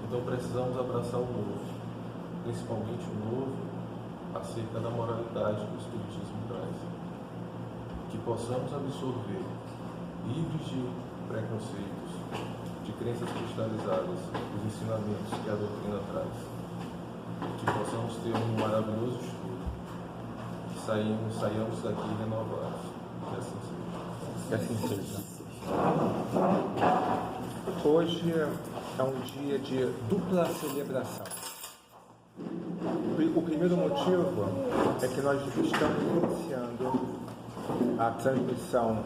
Então precisamos abraçar o novo, principalmente o novo acerca da moralidade que o Espiritismo traz. Que possamos absorver, livres de preconceitos, de crenças cristalizadas, os ensinamentos que a doutrina traz. Que possamos ter um maravilhoso estudo, que saiamos daqui renovados. Que assim seja. Que assim seja. Hoje é um dia de dupla celebração. O primeiro motivo é que nós estamos iniciando a transmissão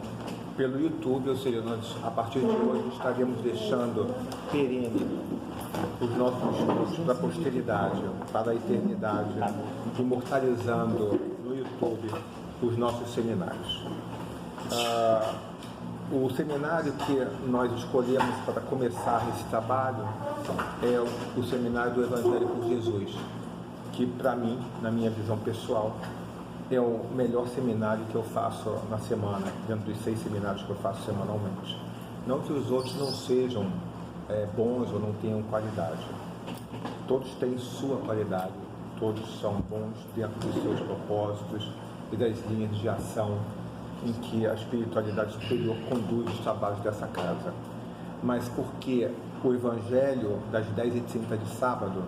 pelo YouTube, ou seja, nós a partir de hoje estaremos deixando perene os nossos estudos para a posteridade, para a eternidade, imortalizando no YouTube os nossos seminários. O seminário que nós escolhemos para começar esse trabalho é o seminário do Evangelho por Jesus, que para mim, na minha visão pessoal, é o melhor seminário que eu faço na semana, dentro dos 6 seminários que eu faço semanalmente. Não que os outros não sejam bons ou não tenham qualidade. Todos têm sua qualidade, todos são bons dentro dos seus propósitos e das linhas de ação em que a espiritualidade superior conduz os trabalhos dessa casa. Mas porque o Evangelho das 10h30 de sábado,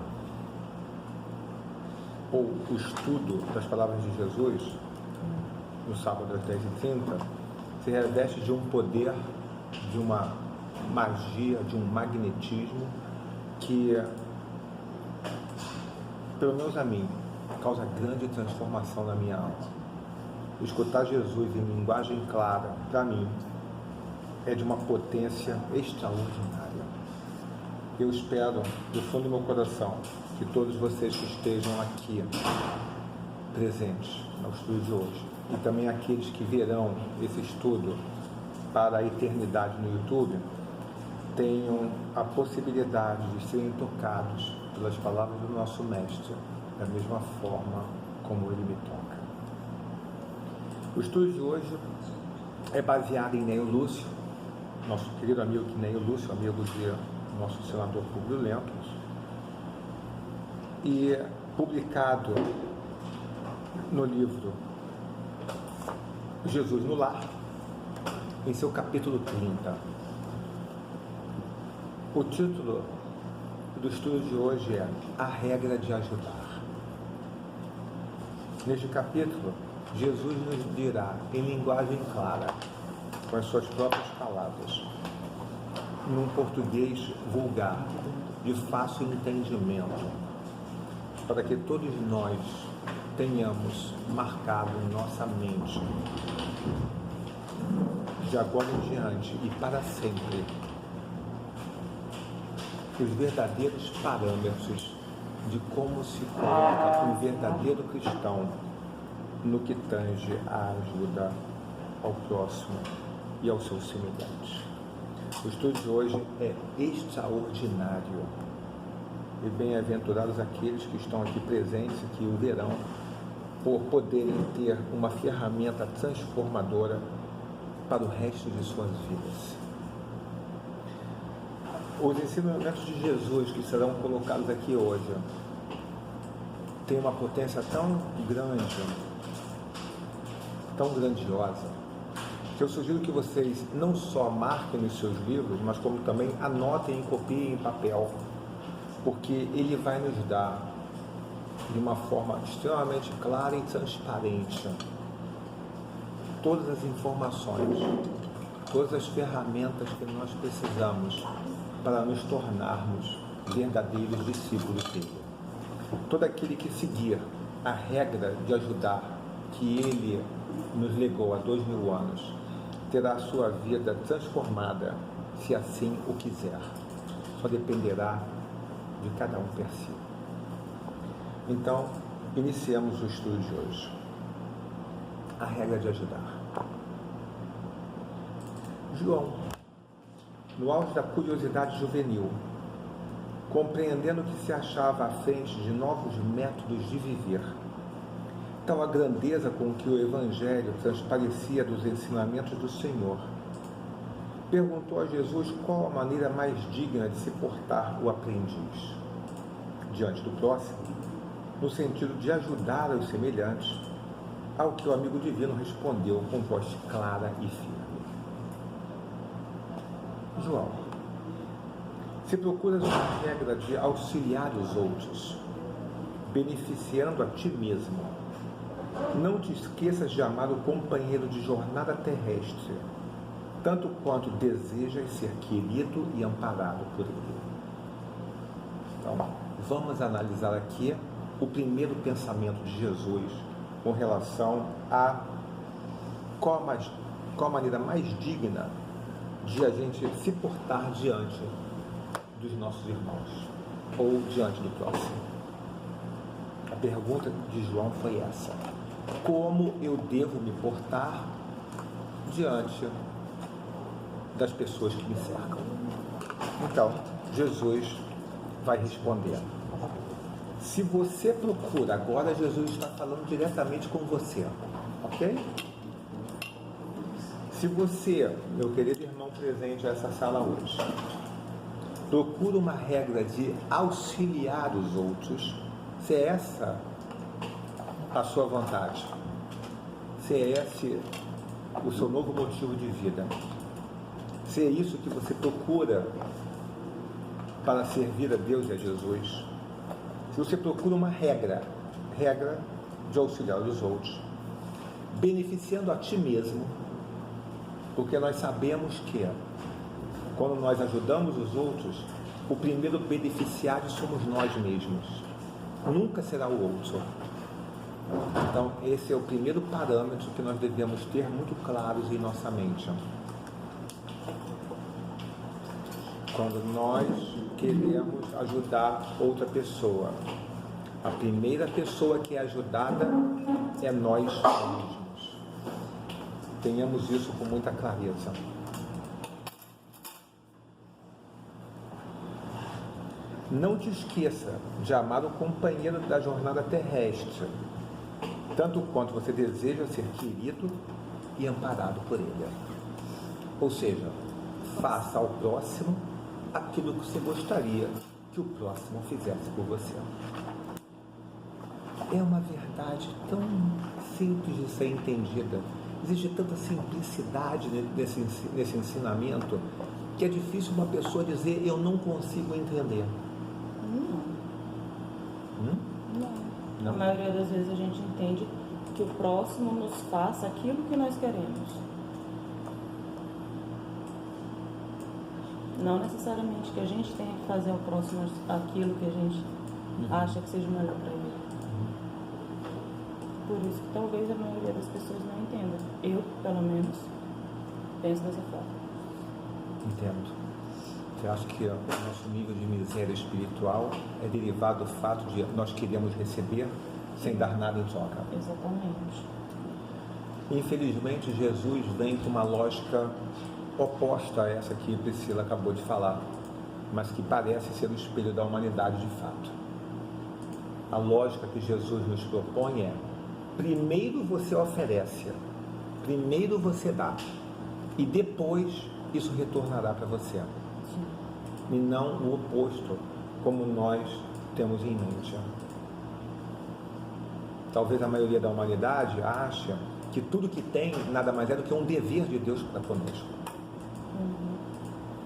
ou o estudo das palavras de Jesus, no sábado às 10h30, se reveste de um poder, de uma magia, de um magnetismo que, pelo menos a mim, causa grande transformação na minha alma. Escutar Jesus em linguagem clara, para mim, é de uma potência extraordinária. Eu espero, do fundo do meu coração, que todos vocês que estejam aqui presentes no estudo de hoje, e também aqueles que verão esse estudo para a eternidade no YouTube, tenham a possibilidade de serem tocados pelas palavras do nosso Mestre, da mesma forma como ele me toca. O estudo de hoje é baseado em Neio Lúcio, nosso querido amigo Neio Lúcio, amigo de nosso senador Publio Lentulus, e publicado no livro Jesus no Lar, em seu capítulo 30. O título do estudo de hoje é A Regra de Ajudar. Neste capítulo, Jesus nos dirá em linguagem clara, com as suas próprias palavras, num português vulgar, de fácil entendimento, para que todos nós tenhamos marcado em nossa mente, de agora em diante e para sempre, os verdadeiros parâmetros de como se coloca um verdadeiro cristão no que tange a ajuda ao próximo e ao seu semelhante. O estudo de hoje é extraordinário e bem-aventurados aqueles que estão aqui presentes e que o verão, por poderem ter uma ferramenta transformadora para o resto de suas vidas. Os ensinamentos de Jesus que serão colocados aqui hoje têm uma potência tão grande, tão grandiosa, que eu sugiro que vocês não só marquem nos seus livros, mas como também anotem e copiem em papel, porque ele vai nos dar, de uma forma extremamente clara e transparente, todas as informações, todas as ferramentas que nós precisamos para nos tornarmos verdadeiros discípulos dele. Todo aquele que seguir a regra de ajudar que ele nos legou há 2000 anos, terá a sua vida transformada, se assim o quiser. Só dependerá de cada um per si. Então, iniciemos o estudo de hoje. A regra de ajudar. João, no auge da curiosidade juvenil, compreendendo que se achava à frente de novos métodos de viver, tal a grandeza com que o Evangelho transparecia dos ensinamentos do Senhor, perguntou a Jesus qual a maneira mais digna de se portar o aprendiz diante do próximo, no sentido de ajudar os semelhantes, ao que o amigo divino respondeu com voz clara e firme: João, se procuras uma regra de auxiliar os outros, beneficiando a ti mesmo, não te esqueças de amar o companheiro de jornada terrestre, tanto quanto desejas ser querido e amparado por ele. Então, vamos analisar aqui o primeiro pensamento de Jesus com relação a qual a maneira mais digna de a gente se portar diante dos nossos irmãos ou diante do próximo. A pergunta de João foi essa: como eu devo me portar diante das pessoas que me cercam? Então, Jesus vai responder. Se você procura, agora Jesus está falando diretamente com você, ok? Se você, meu querido irmão presente a essa sala hoje, procura uma regra de auxiliar os outros, se é essa a sua vontade, se é esse o seu novo motivo de vida, se é isso que você procura para servir a Deus e a Jesus, se você procura uma regra de auxiliar os outros, beneficiando a ti mesmo, porque nós sabemos que quando nós ajudamos os outros, o primeiro beneficiário somos nós mesmos, nunca será o outro. Então esse é o primeiro parâmetro que nós devemos ter muito claros em nossa mente. Quando nós queremos ajudar outra pessoa, a primeira pessoa que é ajudada é nós mesmos. Tenhamos isso com muita clareza. Não te esqueça de amar o companheiro da jornada terrestre, tanto quanto você deseja ser querido e amparado por ele. Ou seja, faça ao próximo aquilo que você gostaria que o próximo fizesse por você. É uma verdade tão simples de ser entendida, existe tanta simplicidade nesse ensinamento, que é difícil uma pessoa dizer: eu não consigo entender. Não. A maioria das vezes a gente entende que o próximo nos faça aquilo que nós queremos. Não necessariamente que a gente tenha que fazer ao próximo aquilo que a gente acha que seja melhor para ele. Por isso que talvez a maioria das pessoas não entenda. Eu, pelo menos, penso dessa forma. Entendo. Você acha que o nosso nível de miséria espiritual é derivado do fato de nós queremos receber sem dar nada em troca? Exatamente. Infelizmente, Jesus vem com uma lógica oposta a essa que Priscila acabou de falar, mas que parece ser o espelho da humanidade de fato. A lógica que Jesus nos propõe é: primeiro você oferece, primeiro você dá, e depois isso retornará para você. Sim. E não o oposto, como nós temos em mente. Talvez a maioria da humanidade ache que tudo que tem nada mais é do que um dever de Deus para conosco.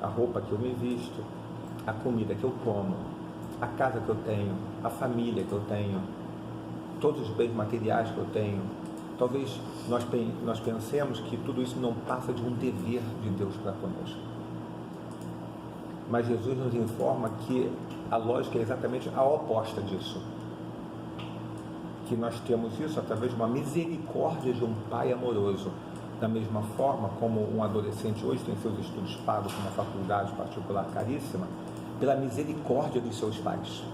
A roupa que eu me visto, a comida que eu como, a casa que eu tenho, a família que eu tenho, todos os bens materiais que eu tenho. Talvez nós pensemos que tudo isso não passa de um dever de Deus para conosco. Mas Jesus nos informa que a lógica é exatamente a oposta disso. Que nós temos isso através de uma misericórdia de um Pai amoroso. Da mesma forma como um adolescente hoje tem seus estudos pagos numa faculdade particular caríssima, pela misericórdia dos seus pais.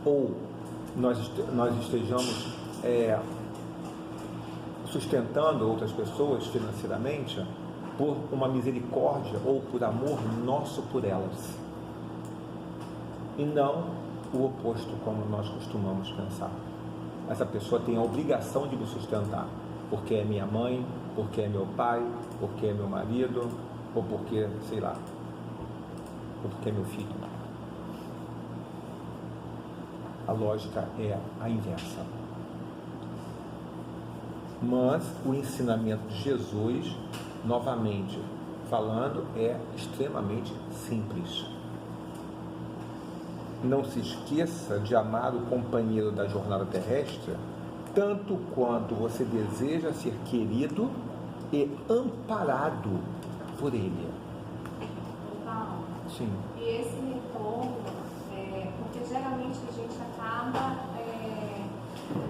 Ou nós estejamos sustentando outras pessoas financeiramente por uma misericórdia ou por amor nosso por elas. E não o oposto, como nós costumamos pensar. Essa pessoa tem a obrigação de me sustentar, porque é minha mãe, porque é meu pai, porque é meu marido, ou porque, sei lá, ou porque é meu filho. A lógica é a inversa. Mas o ensinamento de Jesus, novamente falando, é extremamente simples. Não se esqueça de amar o companheiro da jornada terrestre tanto quanto você deseja ser querido e amparado por ele. Então, Sim. e esse retorno, porque geralmente a gente acaba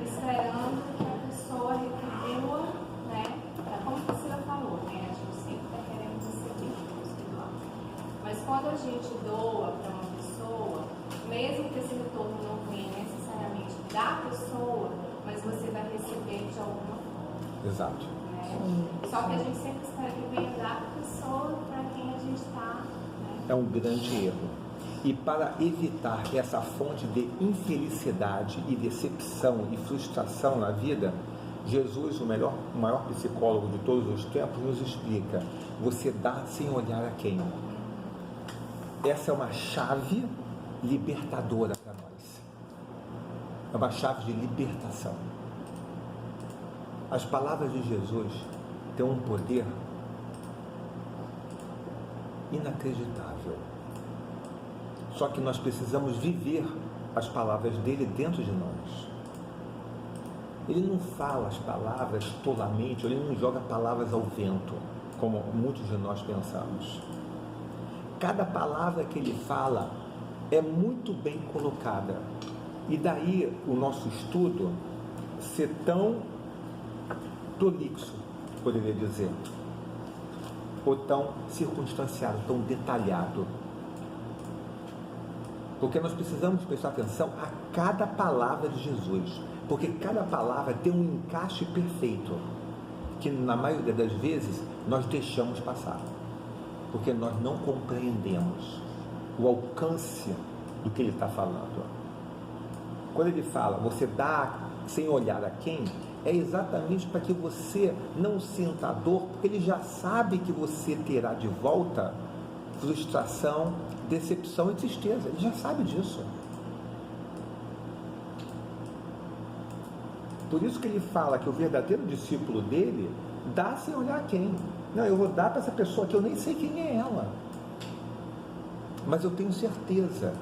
esperando que a pessoa retribua, né? Como você já falou, né? A gente sempre está querendo receber espiritual. Mas quando a gente doa para uma pessoa, mesmo que esse retorno não venha necessariamente da pessoa, mas você vai receber de alguma forma. Exato. Né? Só que a gente sempre espera que venha da pessoa para quem a gente está. Né? É um grande erro. E para evitar essa fonte de infelicidade e decepção e frustração na vida, Jesus, o maior psicólogo de todos os tempos, nos explica: você dá sem olhar a quem. Essa é uma chave libertadora para nós. É uma chave de libertação. As palavras de Jesus têm um poder inacreditável. Só que nós precisamos viver as palavras dele dentro de nós. Ele não fala as palavras tolamente, ele não joga palavras ao vento, como muitos de nós pensamos. Cada palavra que ele fala é muito bem colocada. E daí o nosso estudo ser tão prolixo, poderia dizer, ou tão circunstanciado, tão detalhado. Porque nós precisamos prestar atenção a cada palavra de Jesus, porque cada palavra tem um encaixe perfeito, que na maioria das vezes nós deixamos passar, porque nós não compreendemos o alcance do que ele está falando. Quando ele fala, você dá sem olhar a quem, é exatamente para que você não sinta a dor, porque ele já sabe que você terá de volta frustração, decepção e tristeza. Ele já sabe disso. Por isso que ele fala que o verdadeiro discípulo dele dá sem olhar a quem. Não, eu vou dar para essa pessoa que eu nem sei quem é ela, mas eu tenho certeza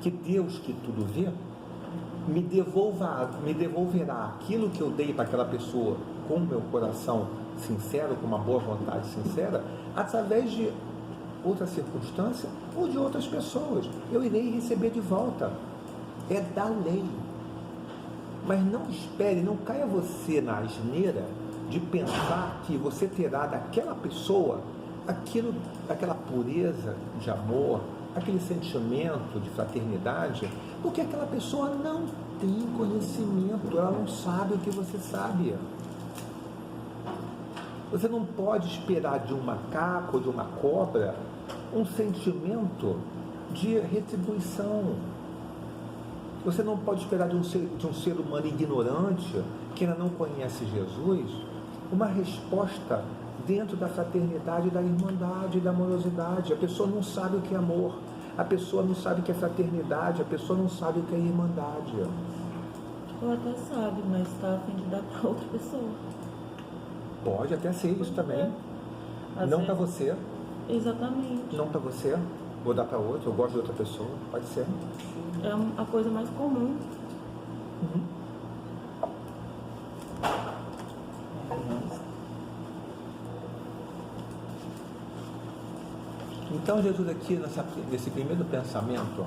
que Deus, que tudo vê, me devolverá aquilo que eu dei para aquela pessoa com o meu coração sincero, com uma boa vontade sincera, através de outra circunstância ou de outras pessoas. Eu irei receber de volta. É da lei. Mas não espere, não caia você na asneira de pensar que você terá daquela pessoa aquela pureza de amor, aquele sentimento de fraternidade, porque aquela pessoa não tem conhecimento, ela não sabe o que você sabe. Você não pode esperar de um macaco ou de uma cobra um sentimento de retribuição. Você não pode esperar de um ser humano ignorante, que ainda não conhece Jesus, uma resposta dentro da fraternidade, da irmandade, da amorosidade. A pessoa não sabe o que é amor, a pessoa não sabe o que é fraternidade, a pessoa não sabe o que é irmandade. Ou até sabe, mas está a fim de dar para outra pessoa. Pode até ser isso também. Não para você. Exatamente. Não para você. Vou dar para outro, eu gosto de outra pessoa. Pode ser. É a coisa mais comum. Então Jesus aqui, nesse primeiro pensamento,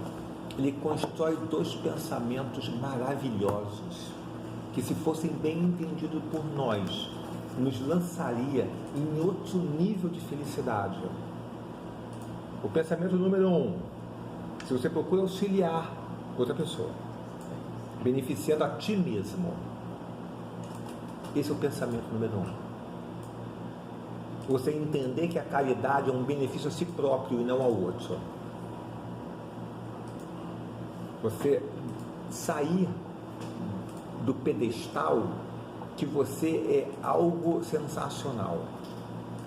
ele constrói dois pensamentos maravilhosos, que se fossem bem entendidos por nós, nos lançaria em outro nível de felicidade. O pensamento número 1, se você procura auxiliar outra pessoa, beneficiando a ti mesmo, esse é o pensamento número 1. Você entender que a caridade é um benefício a si próprio e não ao outro. Você sair do pedestal que você é algo sensacional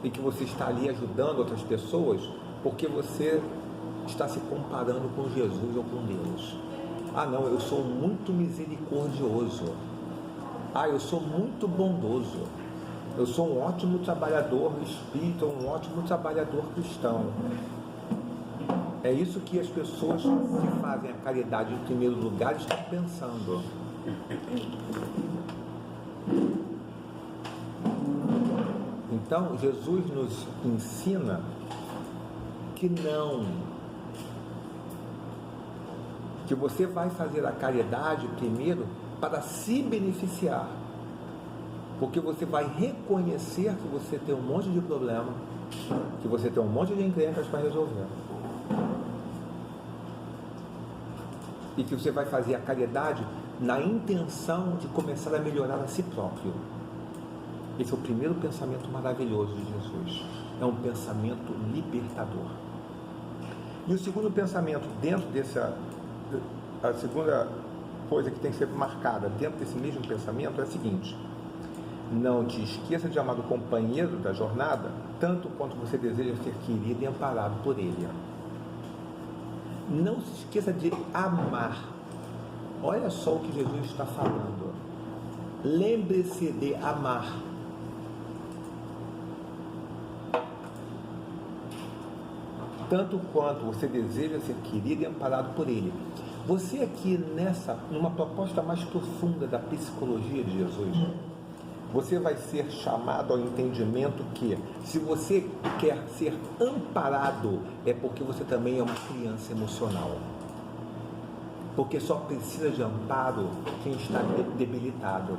e que você está ali ajudando outras pessoas porque você está se comparando com Jesus ou com Deus. Ah não, eu sou muito misericordioso. Ah, eu sou muito bondoso. Eu sou um ótimo trabalhador espírita, um ótimo trabalhador cristão. É isso que as pessoas que fazem a caridade em primeiro lugar estão pensando. Então, Jesus nos ensina que não, que você vai fazer a caridade primeiro para se beneficiar, porque você vai reconhecer que você tem um monte de problema, que você tem um monte de encrencas para resolver, e que você vai fazer a caridade na intenção de começar a melhorar a si próprio. Esse é o primeiro pensamento maravilhoso de Jesus. É um pensamento libertador. E o segundo pensamento, dentro dessa, a segunda coisa que tem que ser marcada dentro desse mesmo pensamento é a seguinte: não te esqueça de amar o companheiro da jornada tanto quanto você deseja ser querido e amparado por ele. Não se esqueça de amar. Olha só o que Jesus está falando. Lembre-se de amar. Tanto quanto você deseja ser querido e amparado por ele. Você aqui numa proposta mais profunda da psicologia de Jesus, você vai ser chamado ao entendimento que, se você quer ser amparado, é porque você também é uma criança emocional. Porque só precisa de amparo quem está debilitado.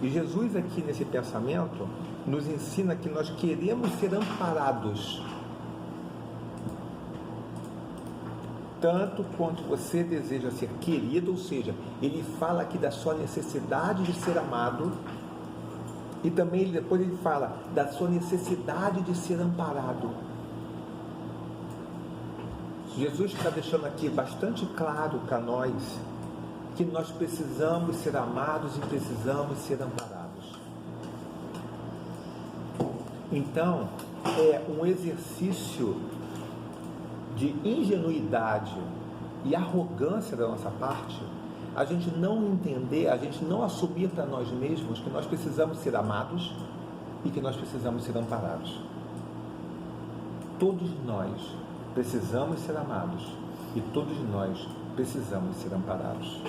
E Jesus aqui nesse pensamento nos ensina que nós queremos ser amparados. Tanto quanto você deseja ser querido, ou seja, ele fala aqui da sua necessidade de ser amado, e também depois ele fala da sua necessidade de ser amparado. Jesus está deixando aqui bastante claro para nós que nós precisamos ser amados e precisamos ser amparados. Então, é um exercício de ingenuidade e arrogância da nossa parte a gente não entender, a gente não assumir para nós mesmos que nós precisamos ser amados e que nós precisamos ser amparados. Todos nós precisamos ser amados e todos nós precisamos ser amparados.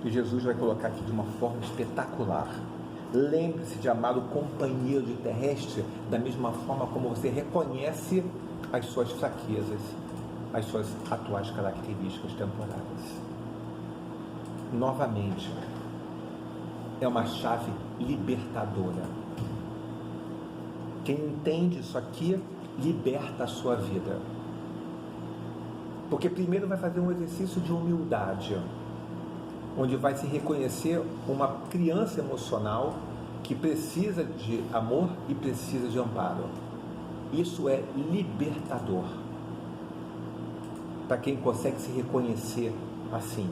E Jesus vai colocar aqui de uma forma espetacular: lembre-se de amar o companheiro de terrestre da mesma forma como você reconhece as suas fraquezas, as suas atuais características temporárias. Novamente, é uma chave libertadora. Quem entende isso aqui, liberta a sua vida. Porque primeiro vai fazer um exercício de humildade, onde vai se reconhecer uma criança emocional que precisa de amor e precisa de amparo. Isso é libertador para quem consegue se reconhecer assim,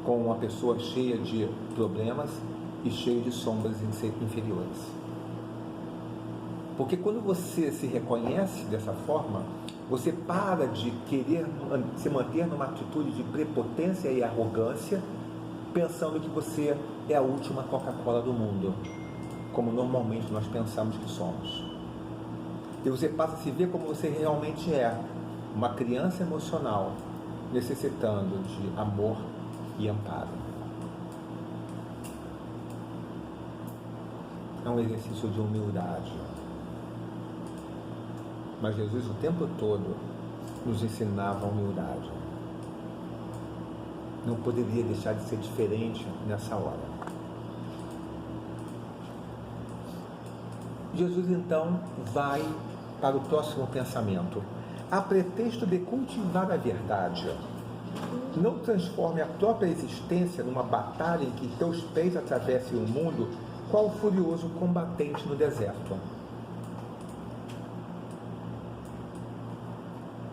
com uma pessoa cheia de problemas e cheia de sombras inferiores. Porque quando você se reconhece dessa forma, você para de querer se manter numa atitude de prepotência e arrogância, pensando que você é a última Coca-Cola do mundo, como normalmente nós pensamos que somos. E você passa a se ver como você realmente é, uma criança emocional necessitando de amor e amparo. É um exercício de humildade. Mas Jesus o tempo todo nos ensinava a humildade. Não poderia deixar de ser diferente nessa hora. Jesus então vai para o próximo pensamento. A pretexto de cultivar a verdade, não transforme a própria existência numa batalha em que teus pés atravessem o mundo qual furioso combatente no deserto.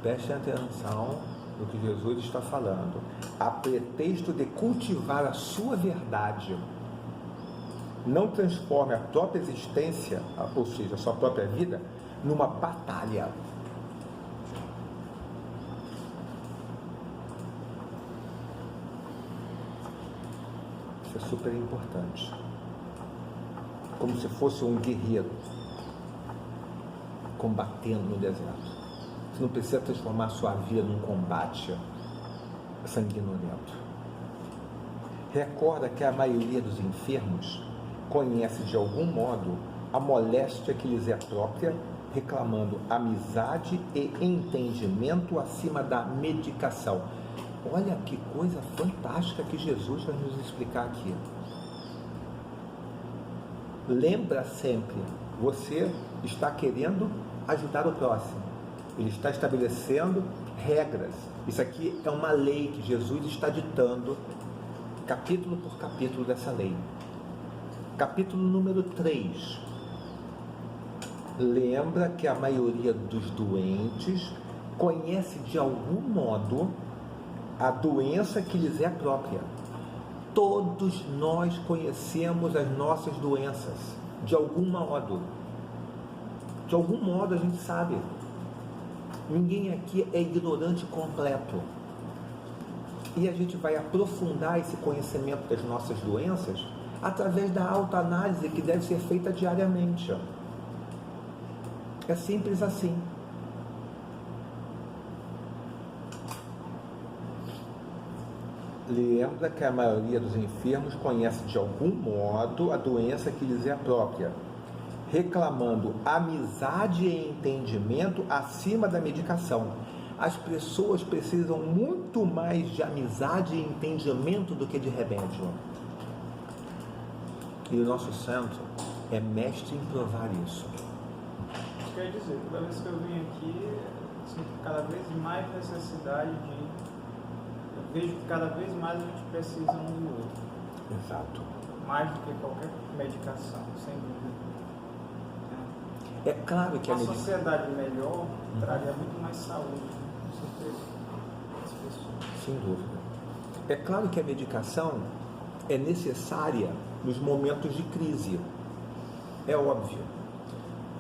Preste atenção no que Jesus está falando. A pretexto de cultivar a sua verdade, não transforme a própria existência, ou seja, a sua própria vida, numa batalha. Isso é super importante. Como se fosse um guerreiro combatendo no deserto. Você não precisa transformar a sua vida num combate sanguinolento. Recorda que a maioria dos enfermos conhece de algum modo a moléstia que lhes é própria, reclamando amizade e entendimento acima da medicação. Olha que coisa fantástica que Jesus vai nos explicar aqui. Lembra sempre, você está querendo ajudar o próximo. Ele está estabelecendo regras. Isso aqui é uma lei que Jesus está ditando, capítulo por capítulo dessa lei. Capítulo número 3. Lembra que a maioria dos doentes conhece de algum modo a doença que lhes é própria. Todos nós conhecemos as nossas doenças, de algum modo. De algum modo a gente sabe. Ninguém aqui é ignorante completo. E a gente vai aprofundar esse conhecimento das nossas doenças através da autoanálise que deve ser feita diariamente. É simples assim. Lembra que a maioria dos enfermos conhece de algum modo a doença que lhes é própria, reclamando amizade e entendimento acima da medicação. As pessoas precisam muito mais de amizade e entendimento do que de remédio. E o nosso santo é mestre em provar isso. Isso quer dizer, toda vez que eu vim aqui, sinto cada vez mais necessidade de... Eu vejo que cada vez mais a gente precisa um do outro. Exato. Mais do que qualquer medicação, sem dúvida. É claro que uma sociedade melhor traria muito mais saúde, com certeza, as pessoas. Sem dúvida. É claro que a medicação é necessária nos momentos de crise. É óbvio.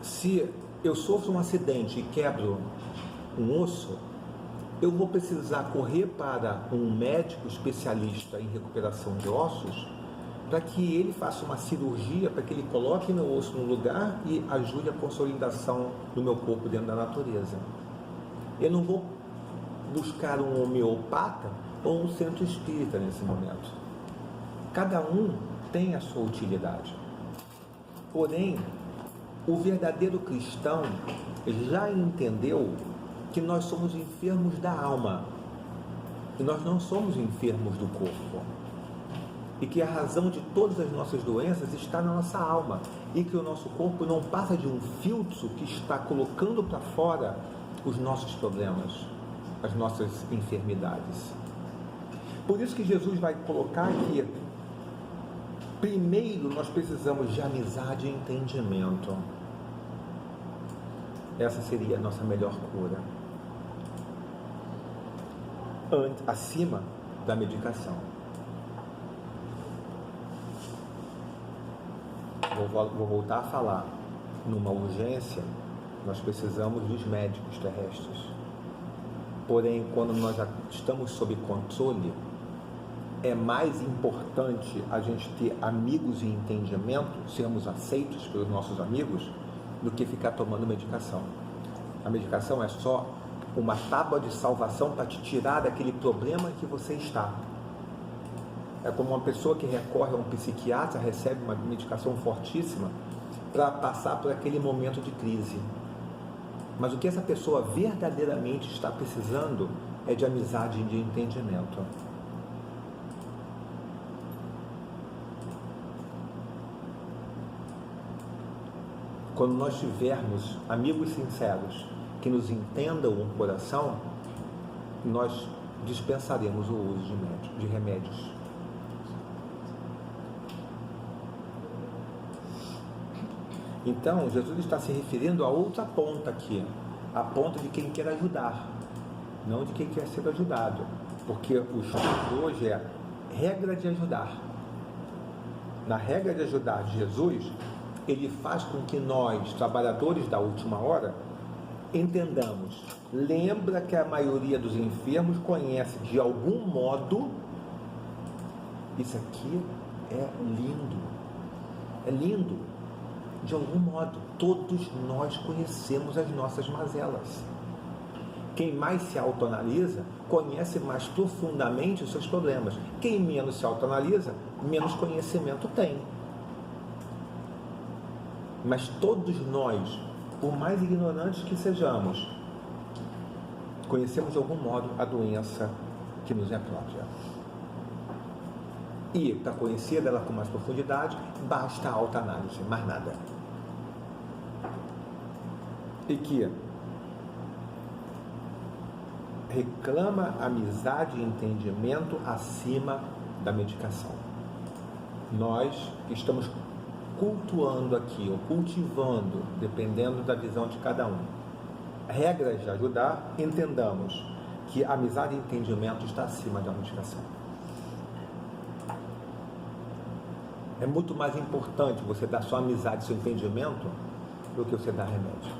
Se eu sofro um acidente e quebro um osso, eu vou precisar correr para um médico especialista em recuperação de ossos para que ele faça uma cirurgia, para que ele coloque meu osso no lugar e ajude a consolidação do meu corpo dentro da natureza. Eu não vou buscar um homeopata ou um centro espírita nesse momento. Cada um tem a sua utilidade. Porém, o verdadeiro cristão já entendeu que nós somos enfermos da alma e nós não somos enfermos do corpo. E que a razão de todas as nossas doenças está na nossa alma e que o nosso corpo não passa de um filtro que está colocando para fora os nossos problemas, as nossas enfermidades. Por isso que Jesus vai colocar aqui, primeiro nós precisamos de amizade e entendimento. Essa seria a nossa melhor cura. Acima da medicação. Vou voltar a falar. Numa urgência, nós precisamos dos médicos terrestres. Porém, quando nós já estamos sob controle, é mais importante a gente ter amigos e entendimento, sermos aceitos pelos nossos amigos, do que ficar tomando medicação. A medicação é só uma tábua de salvação para te tirar daquele problema que você está. É como uma pessoa que recorre a um psiquiatra, recebe uma medicação fortíssima para passar por aquele momento de crise. Mas o que essa pessoa verdadeiramente está precisando é de amizade e de entendimento. Quando nós tivermos amigos sinceros que nos entendam o coração, nós dispensaremos o uso de remédios. Então, Jesus está se referindo a outra ponta aqui, a ponta de quem quer ajudar, não de quem quer ser ajudado, porque o estudo de hoje é regra de ajudar. na regra de ajudar de Jesus, ele faz com que nós, trabalhadores da última hora, entendamos. Lembra que a maioria dos enfermos conhece de algum modo. Isso aqui é lindo, de algum modo. Todos nós conhecemos as nossas mazelas. Quem mais se autoanalisa conhece mais profundamente os seus problemas. Quem menos se autoanalisa, menos conhecimento tem. Mas todos nós, por mais ignorantes que sejamos, conhecemos de algum modo a doença que nos é própria. E para conhecer ela com mais profundidade, basta a autoanálise, mais nada. E que reclama amizade e entendimento acima da medicação. Nós estamos cultuando aqui, ou cultivando, dependendo da visão de cada um, regras de ajudar. Entendamos que amizade e entendimento está acima da medicação. É muito mais importante você dar sua amizade, seu entendimento, do que você dar remédio.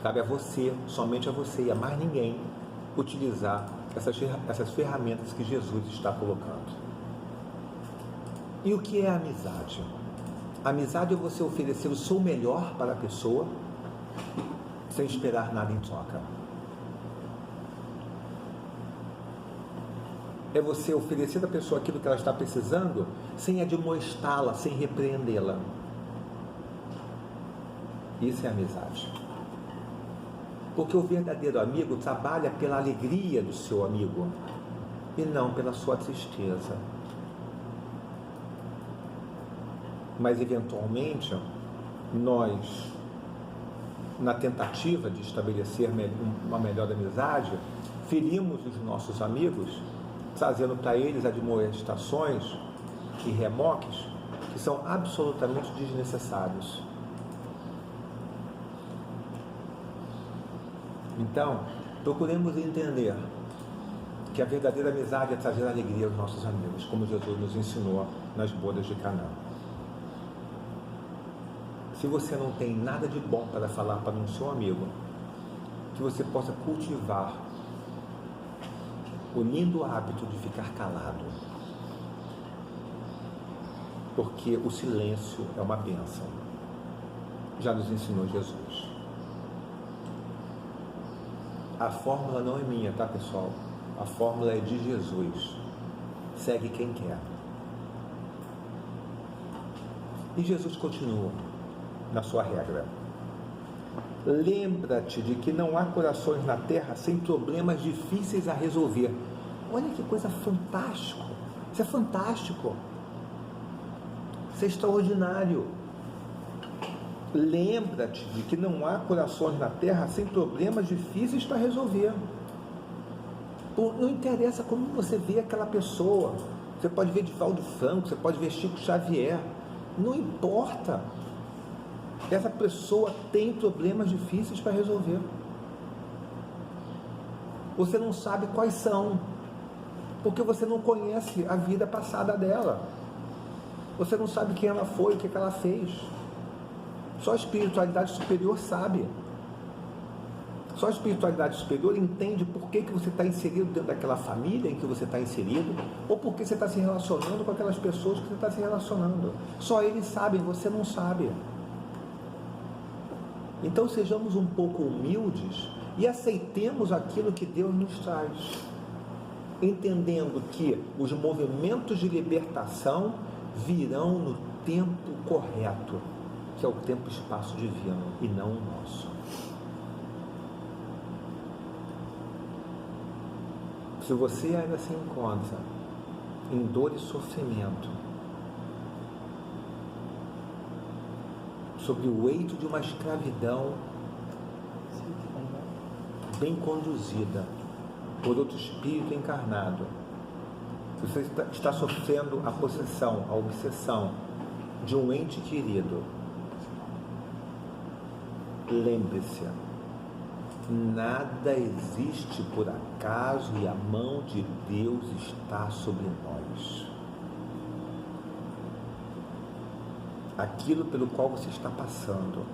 Cabe a você, somente a você e a mais ninguém, utilizar essas ferramentas que Jesus está colocando. E o que é amizade? Amizade é você oferecer o seu melhor para a pessoa, sem esperar nada em troca. É você oferecer à pessoa aquilo que ela está precisando, sem admoestá-la, sem repreendê-la. Isso é amizade. Porque o verdadeiro amigo trabalha pela alegria do seu amigo e não pela sua tristeza. Mas eventualmente nós, na tentativa de estabelecer uma melhor amizade, ferimos os nossos amigos, trazendo para eles admoestações e remoques que são absolutamente desnecessários. Então, procuremos entender que a verdadeira amizade é trazer alegria aos nossos amigos, como Jesus nos ensinou nas bodas de Caná. Se você não tem nada de bom para falar para um seu amigo, que você possa cultivar o lindo hábito de ficar calado, porque o silêncio é uma bênção. Já nos ensinou Jesus. A fórmula não é minha, tá, pessoal? A fórmula é de Jesus. Segue quem quer. E Jesus continua na sua regra. Lembra-te de que não há corações na terra sem problemas difíceis a resolver. Olha que coisa fantástica. Isso é fantástico. Isso é extraordinário. Lembra-te de que não há corações na terra sem problemas difíceis para resolver. Não interessa como você vê aquela pessoa. Você pode ver Divaldo Franco, você pode ver Chico Xavier. Não importa. Essa pessoa tem problemas difíceis para resolver. Você não sabe quais são, porque você não conhece a vida passada dela. Você não sabe quem ela foi, o que ela fez. Só a espiritualidade superior sabe. Só a espiritualidade superior entende por que você está inserido dentro daquela família em que você está inserido, ou por que você está se relacionando com aquelas pessoas que você está se relacionando. Só eles sabem, você não sabe. Então sejamos um pouco humildes e aceitemos aquilo que Deus nos traz, entendendo que os movimentos de libertação virão no tempo correto, que é o tempo e espaço divino e não o nosso. Se você ainda se encontra em dor e sofrimento, sobre o eito de uma escravidão bem conduzida por outro espírito encarnado, você está sofrendo a possessão, a obsessão de um ente querido, lembre-se, nada existe por acaso e a mão de Deus está sobre nós. aquilo pelo qual você está passando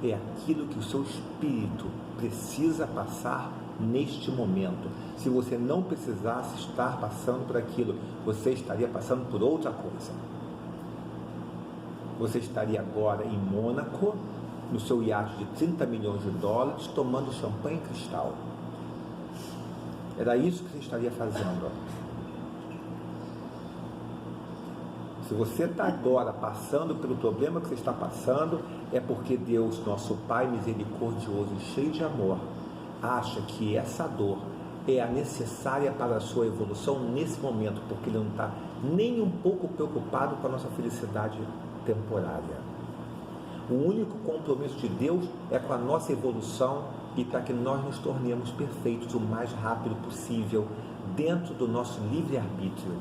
é aquilo que o seu espírito precisa passar neste momento. Se você não precisasse estar passando por aquilo, você estaria passando por outra coisa. Você estaria agora em Mônaco, no seu iate de 30 milhões de dólares, tomando champanhe cristal. Era isso que você estaria fazendo. Se você está agora passando pelo problema que você está passando, é porque Deus, nosso Pai misericordioso e cheio de amor, acha que essa dor é a necessária para a sua evolução nesse momento, porque Ele não está nem um pouco preocupado com a nossa felicidade temporária. O único compromisso de Deus é com a nossa evolução e para que nós nos tornemos perfeitos o mais rápido possível, dentro do nosso livre-arbítrio.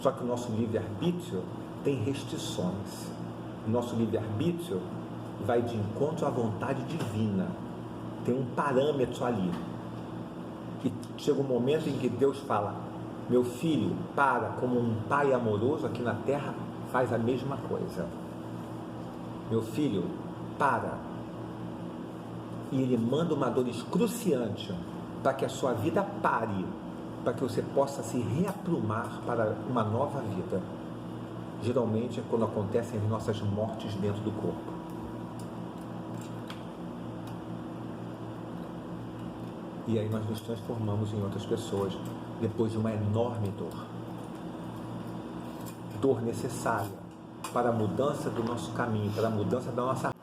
Só que o nosso livre-arbítrio tem restrições. O nosso livre-arbítrio vai de encontro à vontade divina. Tem um parâmetro ali. E chega um momento em que Deus fala: meu filho, para, como um pai amoroso aqui na terra faz a mesma coisa. Meu filho, para. E Ele manda uma dor excruciante para que a sua vida pare, para que você possa se reaprumar para uma nova vida. Geralmente é quando acontecem as nossas mortes dentro do corpo. E aí nós nos transformamos em outras pessoas, depois de uma enorme dor. Dor necessária para a mudança do nosso caminho, para a mudança da nossa vida.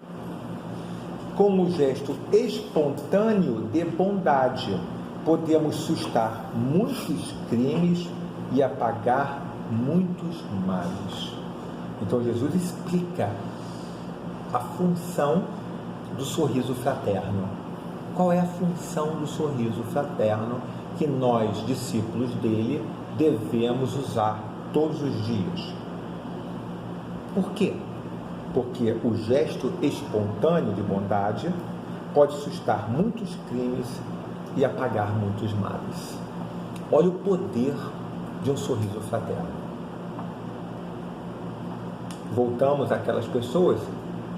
Como um gesto espontâneo de bondade, podemos sustar muitos crimes e apagar muitos males. Então Jesus explica a função do sorriso fraterno. Qual é a função do sorriso fraterno que nós, discípulos dele, devemos usar todos os dias? Por quê? Porque o gesto espontâneo de bondade pode sustar muitos crimes e apagar muitos males. Olha o poder de um sorriso fraterno. Voltamos àquelas pessoas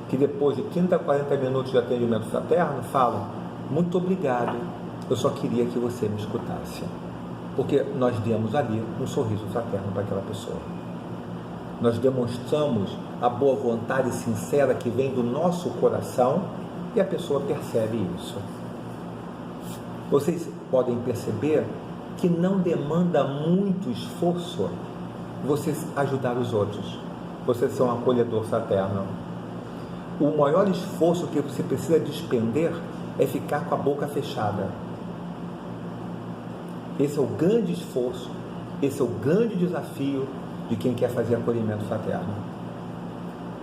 que depois de 30 a 40 minutos de atendimento fraterno falam: muito obrigado, eu só queria que você me escutasse. Porque nós demos ali um sorriso fraterno para aquela pessoa. Nós demonstramos a boa vontade sincera que vem do nosso coração e a pessoa percebe isso. Vocês podem perceber que não demanda muito esforço você ajudar os outros, você ser um acolhedor fraterno. O maior esforço que você precisa despender é ficar com a boca fechada. Esse é o grande esforço, esse é o grande desafio de quem quer fazer acolhimento fraterno.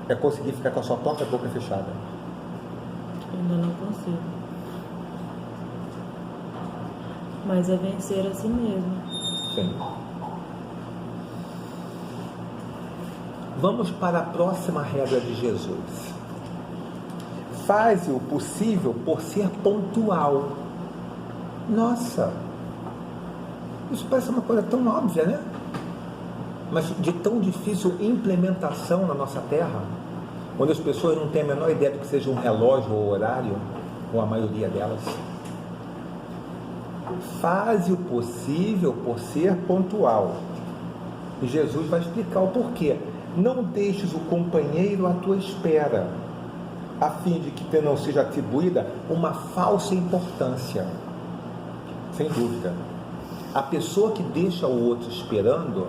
É conseguir ficar com a sua própria boca fechada. Ainda não consigo. Mas é vencer a si mesmo. Sim. Vamos para a próxima regra de Jesus. Faze o possível por ser pontual. Nossa, isso parece uma coisa tão óbvia, né? Mas de tão difícil implementação na nossa terra, onde as pessoas não têm a menor ideia do que seja um relógio ou horário, ou a maioria delas. Faze o possível por ser pontual. E Jesus vai explicar o porquê. Não deixes o companheiro à tua espera, a fim de que te não seja atribuída uma falsa importância. Sem dúvida. A pessoa que deixa o outro esperando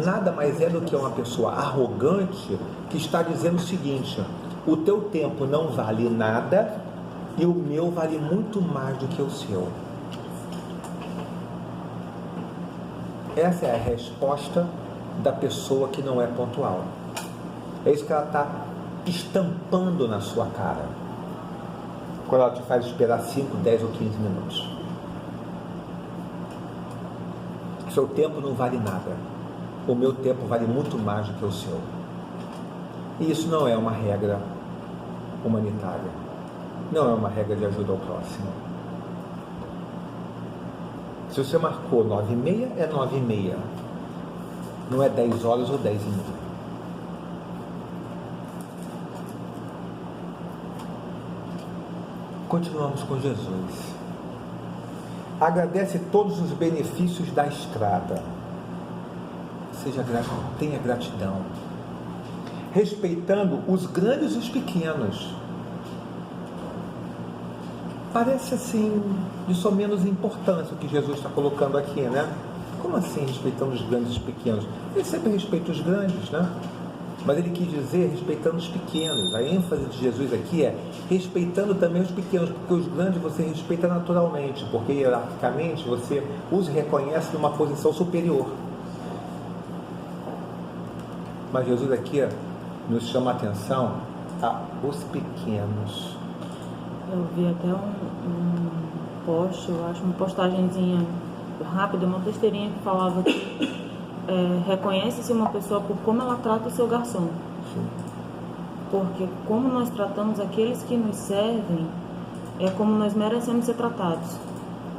nada mais é do que uma pessoa arrogante que está dizendo o seguinte: o teu tempo não vale nada e o meu vale muito mais do que o seu. Essa é a resposta da pessoa que não é pontual. É isso que ela está estampando na sua cara quando ela te faz esperar 5, 10 ou 15 minutos. Seu tempo não vale nada, o meu tempo vale muito mais do que o seu. E isso não é uma regra humanitária, não é uma regra de ajuda ao próximo. Se você marcou 9h30, é 9h30, não é 10 horas ou 10h30. Continuamos com Jesus. Agradece todos os benefícios da estrada. Tenha gratidão. Respeitando os grandes e os pequenos. Parece assim, de só menos importância o que Jesus está colocando aqui, né? Como assim respeitando os grandes e os pequenos? Ele sempre respeita os grandes, né? Mas ele quis dizer respeitando os pequenos. A ênfase de Jesus aqui é respeitando também os pequenos, porque os grandes você respeita naturalmente, porque hierarquicamente você os reconhece numa posição superior. Mas Jesus aqui nos chama a atenção aos pequenos. Eu vi até um post, eu acho, uma postagenzinha rápida, uma besteirinha que falava que reconhece-se uma pessoa por como ela trata o seu garçom. Sim. Porque como nós tratamos aqueles que nos servem, é como nós merecemos ser tratados.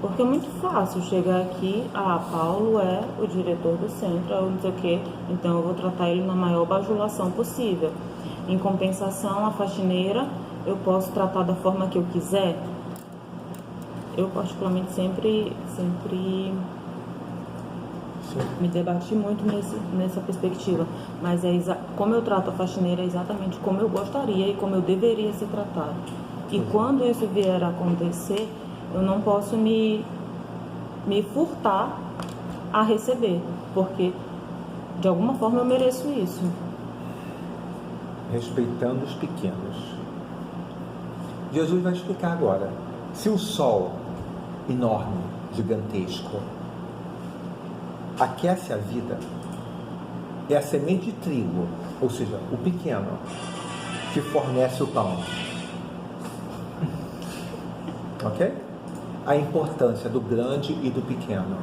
Porque é muito fácil chegar aqui, Paulo é o diretor do centro, ou não sei o quê, então eu vou tratar ele na maior bajulação possível. Em compensação, a faxineira, eu posso tratar da forma que eu quiser. Eu particularmente sempre me debati muito nessa perspectiva, mas como eu trato a faxineira é exatamente como eu gostaria e como eu deveria ser tratado. E quando isso vier a acontecer, eu não posso me furtar a receber, porque de alguma forma eu mereço isso. Respeitando os pequenos. Jesus vai explicar agora. Se o sol enorme, gigantesco, aquece a vida, é a semente de trigo, ou seja, o pequeno, que fornece o pão. Ok? A importância do grande e do pequeno,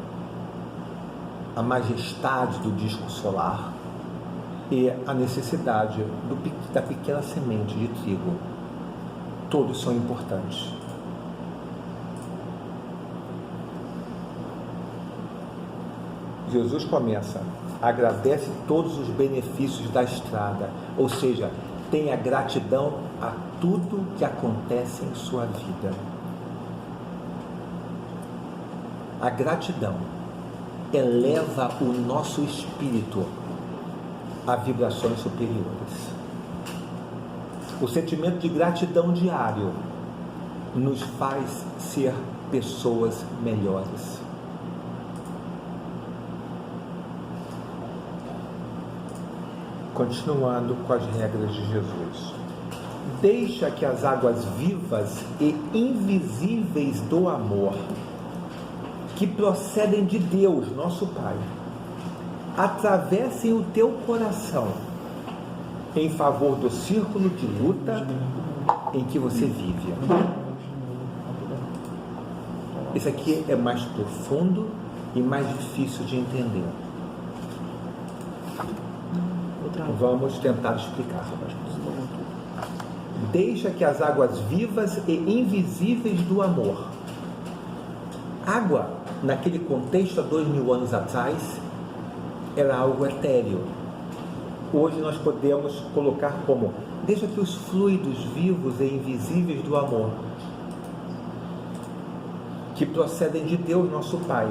a majestade do disco solar e a necessidade da pequena semente de trigo. Todos são importantes. Jesus começa, agradece todos os benefícios da estrada, ou seja, tenha gratidão a tudo que acontece em sua vida. A gratidão eleva o nosso espírito a vibrações superiores. O sentimento de gratidão diário nos faz ser pessoas melhores. Continuando com as regras de Jesus. Deixa que as águas vivas e invisíveis do amor, que procedem de Deus, nosso Pai, atravessem o teu coração em favor do círculo de luta em que você vive. Isso aqui é mais profundo e mais difícil de entender. Vamos tentar explicar. Deixa que as águas vivas e invisíveis do amor. Água, naquele contexto há 2000 anos atrás, era algo etéreo. Hoje nós podemos colocar como: deixa que os fluidos vivos e invisíveis do amor, que procedem de Deus, nosso Pai,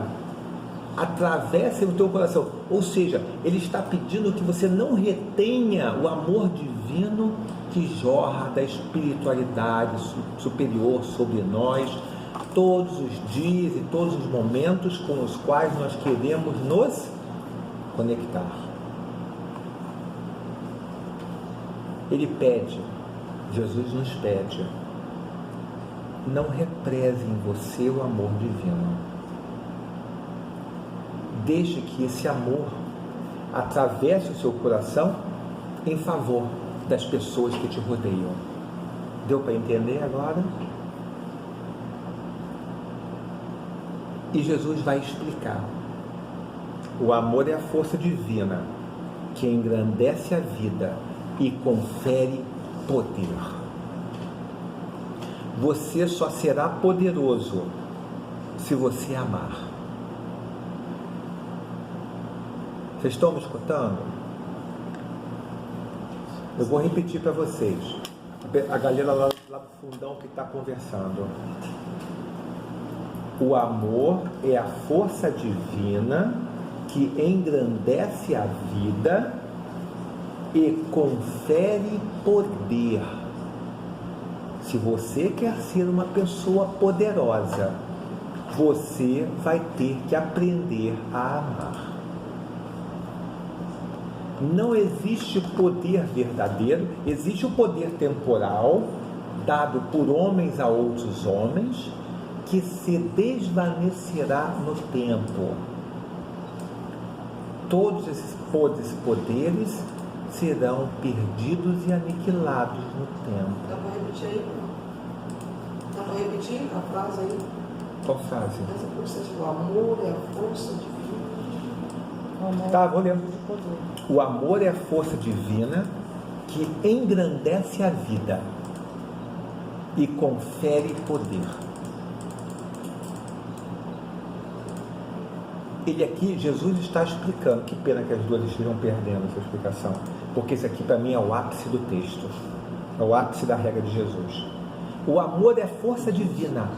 atravessem o teu coração. Ou seja, ele está pedindo que você não retenha o amor divino que jorra da espiritualidade superior sobre nós todos os dias e todos os momentos com os quais nós queremos nos conectar. Ele pede, Jesus nos pede, não represe em você o amor divino. Deixe que esse amor atravesse o seu coração em favor das pessoas que te rodeiam. Deu para entender agora? E Jesus vai explicar. O amor é a força divina que engrandece a vida e confere poder. Você só será poderoso se você amar. Vocês estão me escutando? Eu vou repetir para vocês. A galera lá lá do fundão que está conversando. O amor é a força divina que engrandece a vida e confere poder. Se você quer ser uma pessoa poderosa, você vai ter que aprender a amar. Não existe poder verdadeiro, existe o poder temporal, dado por homens a outros homens, que se desvanecerá no tempo. Todos esses poderes serão perdidos e aniquilados no tempo. Dá para repetir aí? Dá para repetir a frase aí? Qual frase? Essa força de amor é a força divina. Tá, vou ler. O amor é a força divina que engrandece a vida e confere poder. Ele aqui, Jesus está explicando, que pena que as duas estejam perdendo essa explicação, porque esse aqui para mim é o ápice do texto, é o ápice da regra de Jesus. O amor é força divina.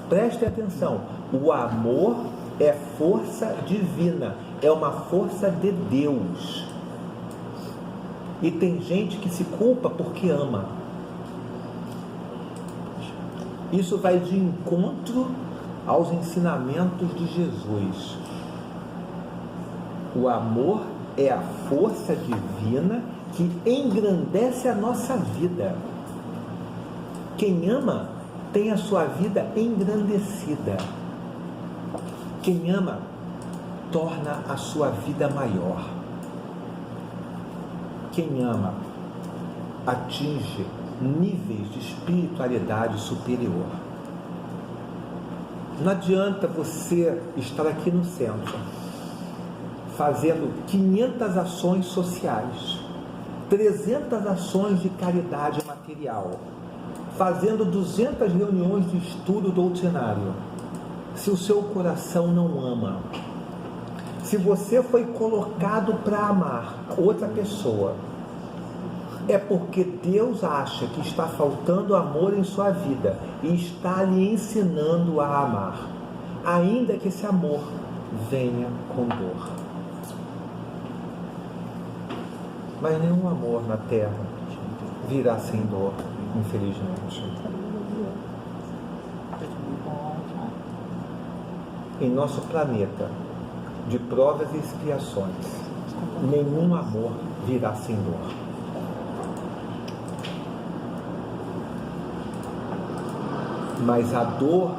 Prestem atenção, o amor é força divina, é uma força de Deus. E tem gente que se culpa porque ama. Isso vai de encontro aos ensinamentos de Jesus. O amor é a força divina que engrandece a nossa vida. Quem ama tem a sua vida engrandecida. Quem ama torna a sua vida maior. Quem ama atinge níveis de espiritualidade superior. Não adianta você estar aqui no centro fazendo 500 ações sociais, 300 ações de caridade material, fazendo 200 reuniões de estudo doutrinário, se o seu coração não ama. Se você foi colocado para amar outra pessoa, é porque Deus acha que está faltando amor em sua vida e está lhe ensinando a amar, ainda que esse amor venha com dor. Mas nenhum amor na terra virá sem dor, infelizmente. Em nosso planeta de provas e expiações, nenhum amor virá sem dor. Mas a dor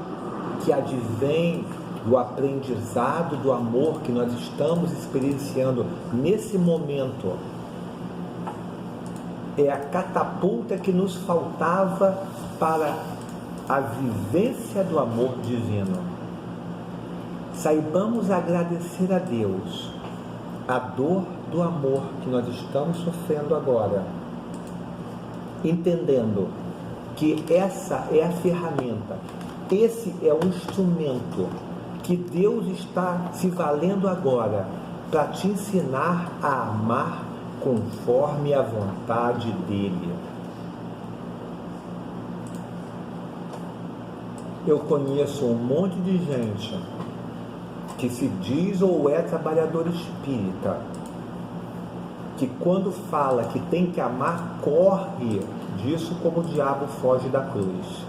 que advém do aprendizado do amor que nós estamos experienciando nesse momento é a catapulta que nos faltava para a vivência do amor divino. Saibamos agradecer a Deus a dor do amor que nós estamos sofrendo agora, entendendo que essa é a ferramenta, esse é o instrumento que Deus está se valendo agora para te ensinar a amar conforme a vontade dele. Eu conheço um monte de gente que se diz ou é trabalhador espírita, que quando fala que tem que amar, corre disso como o diabo foge da cruz.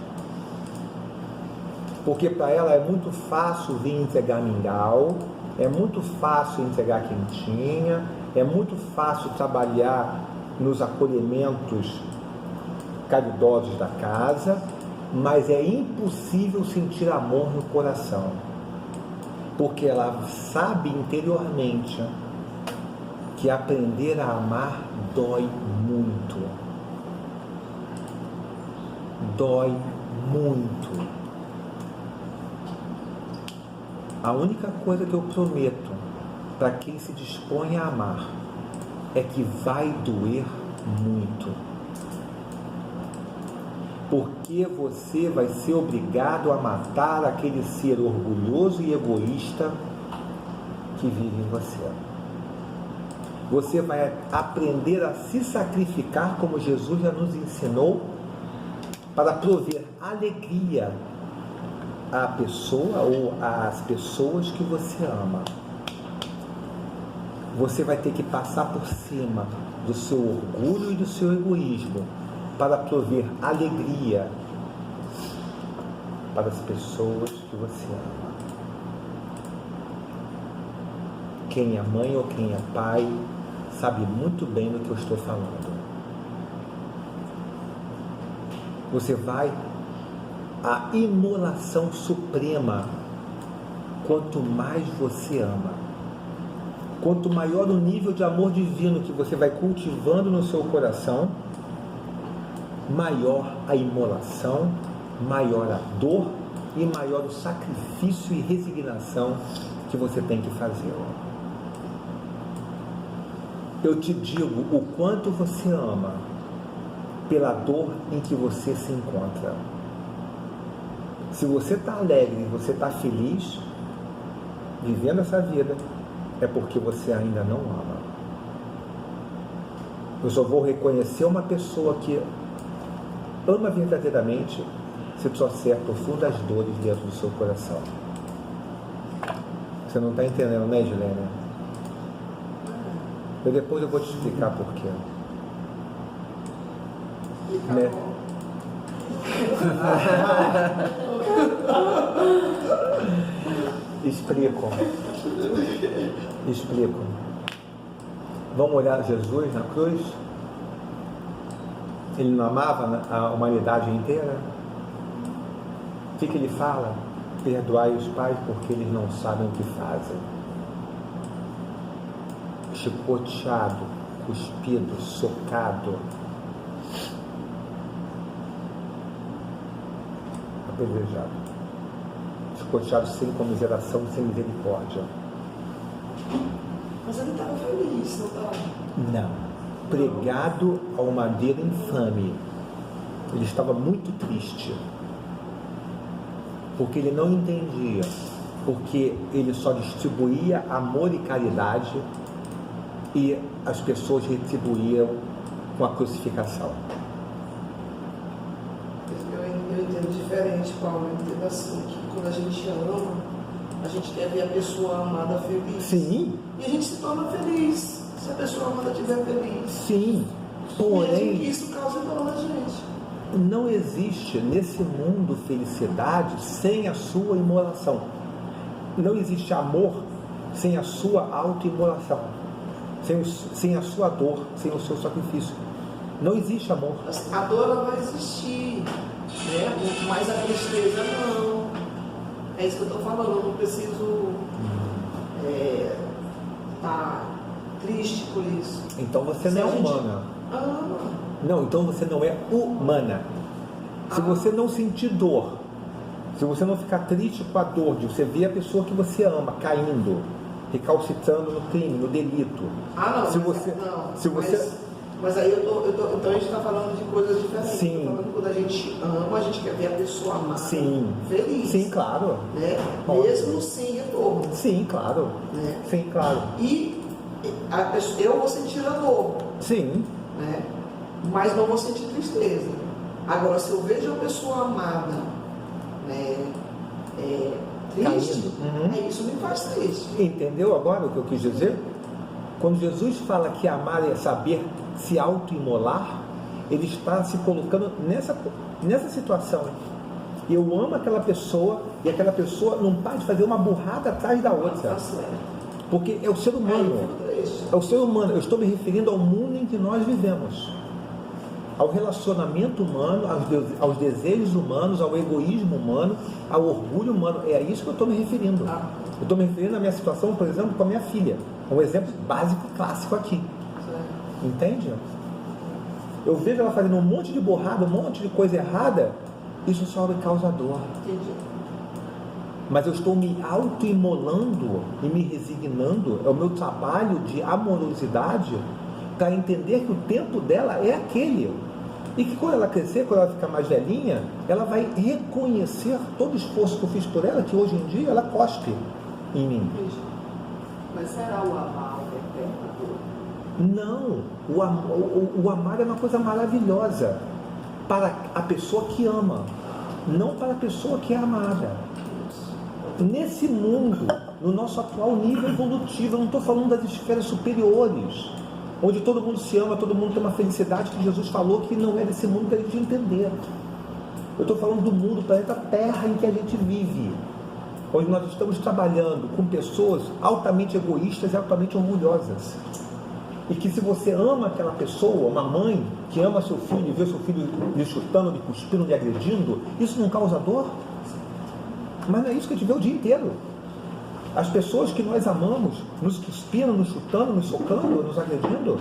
Porque para ela é muito fácil vir entregar mingau, é muito fácil entregar quentinha, é muito fácil trabalhar nos acolhimentos caridosos da casa, mas é impossível sentir amor no coração, porque ela sabe interiormente que aprender a amar dói muito. Dói muito. A única coisa que eu prometo para quem se dispõe a amar é que vai doer muito. Porque você vai ser obrigado a matar aquele ser orgulhoso e egoísta que vive em você. Você vai aprender a se sacrificar como Jesus já nos ensinou, para prover alegria à pessoa ou às pessoas que você ama. Você vai ter que passar por cima do seu orgulho e do seu egoísmo para prover alegria para as pessoas que você ama. Quem é mãe ou quem é pai sabe muito bem do que eu estou falando. Você vai à imolação suprema quanto mais você ama. Quanto maior o nível de amor divino que você vai cultivando no seu coração, maior a imolação, maior a dor e maior o sacrifício e resignação que você tem que fazer. Eu te digo o quanto você ama pela dor em que você se encontra. Se você está alegre, você está feliz, vivendo essa vida, é porque você ainda não ama. Eu só vou reconhecer uma pessoa que ama verdadeiramente se trouxer profundas dores dentro do seu coração. Você não está entendendo, né, Gilene? Depois eu vou te explicar por quê. Né? Explico. Vamos olhar Jesus na cruz? Ele não amava a humanidade inteira? O que ele fala? Perdoai os pais porque eles não sabem o que fazem. Chicoteado, cuspido, socado, apedrejado, chicoteado sem comiseração, sem misericórdia. Mas ele estava feliz, não estava? Não. Pregado a um madeiro infame. Ele estava muito triste. Porque ele não entendia. Porque ele só distribuía amor e caridade e as pessoas retribuíam com a crucificação. Eu entendo diferente, Paulo. Eu entendo assim, que quando a gente ama, a gente quer ver a pessoa amada feliz. Sim. E a gente se torna feliz se a pessoa amada estiver feliz. Sim. Porém, mesmo que isso cause dor na gente. Não existe nesse mundo felicidade sem a sua imolação. Não existe amor sem a sua autoimolação. Sem a sua dor, sem o seu sacrifício. Não existe amor. A dor ela vai existir, né? Mas a tristeza não. É isso que eu estou falando. Eu não preciso estar triste por isso. Então você não é humana. Não, então você não é humana. Se você não sentir dor, se você não ficar triste com a dor de você ver a pessoa que você ama caindo, recalcitrando no crime, no delito. Mas aí então a gente está falando de coisas diferentes. Sim. Tô falando que quando a gente ama, a gente quer ver a pessoa amada. Sim. Feliz. Sim, claro. Né? Mesmo sem retorno. Sim, claro. Né? Sim, claro. E eu vou sentir a dor. Sim. Né? Mas não vou sentir tristeza. Agora, se eu vejo a pessoa amada, né, triste, isso me faz triste. Entendeu agora o que eu quis dizer? Quando Jesus fala que amar é saber se auto-imolar, ele está se colocando nessa situação. Eu amo aquela pessoa e aquela pessoa não para de fazer uma burrada atrás da outra. Porque é o ser humano. É o ser humano. Eu estou me referindo ao mundo em que nós vivemos. Ao relacionamento humano, aos desejos humanos, ao egoísmo humano, ao orgulho humano. É a isso que eu estou me referindo. Eu estou me referindo à minha situação, por exemplo, com a minha filha. Um exemplo básico, clássico aqui. Entende? Eu vejo ela fazendo um monte de borrada, um monte de coisa errada. Isso só me causa dor. Mas eu estou me auto-imolando e me resignando. É o meu trabalho de amorosidade para entender que o tempo dela é aquele. E que quando ela crescer, quando ela ficar mais velhinha, ela vai reconhecer todo o esforço que eu fiz por ela, que hoje em dia ela cospe em mim. Mas será o amar o eterno? Não, o amar é uma coisa maravilhosa para a pessoa que ama, não para a pessoa que é amada. Nesse mundo, no nosso atual nível evolutivo, eu não estou falando das esferas superiores, onde todo mundo se ama, todo mundo tem uma felicidade que Jesus falou que não é desse mundo que a gente entender. Eu estou falando do mundo, do planeta Terra em que a gente vive, onde nós estamos trabalhando com pessoas altamente egoístas e altamente orgulhosas. E que se você ama aquela pessoa, uma mãe que ama seu filho e vê seu filho lhe chutando, lhe cuspindo, lhe agredindo, isso não causa dor? Mas não é isso que a gente vê o dia inteiro. As pessoas que nós amamos nos cuspindo, nos chutando, nos socando, nos agredindo,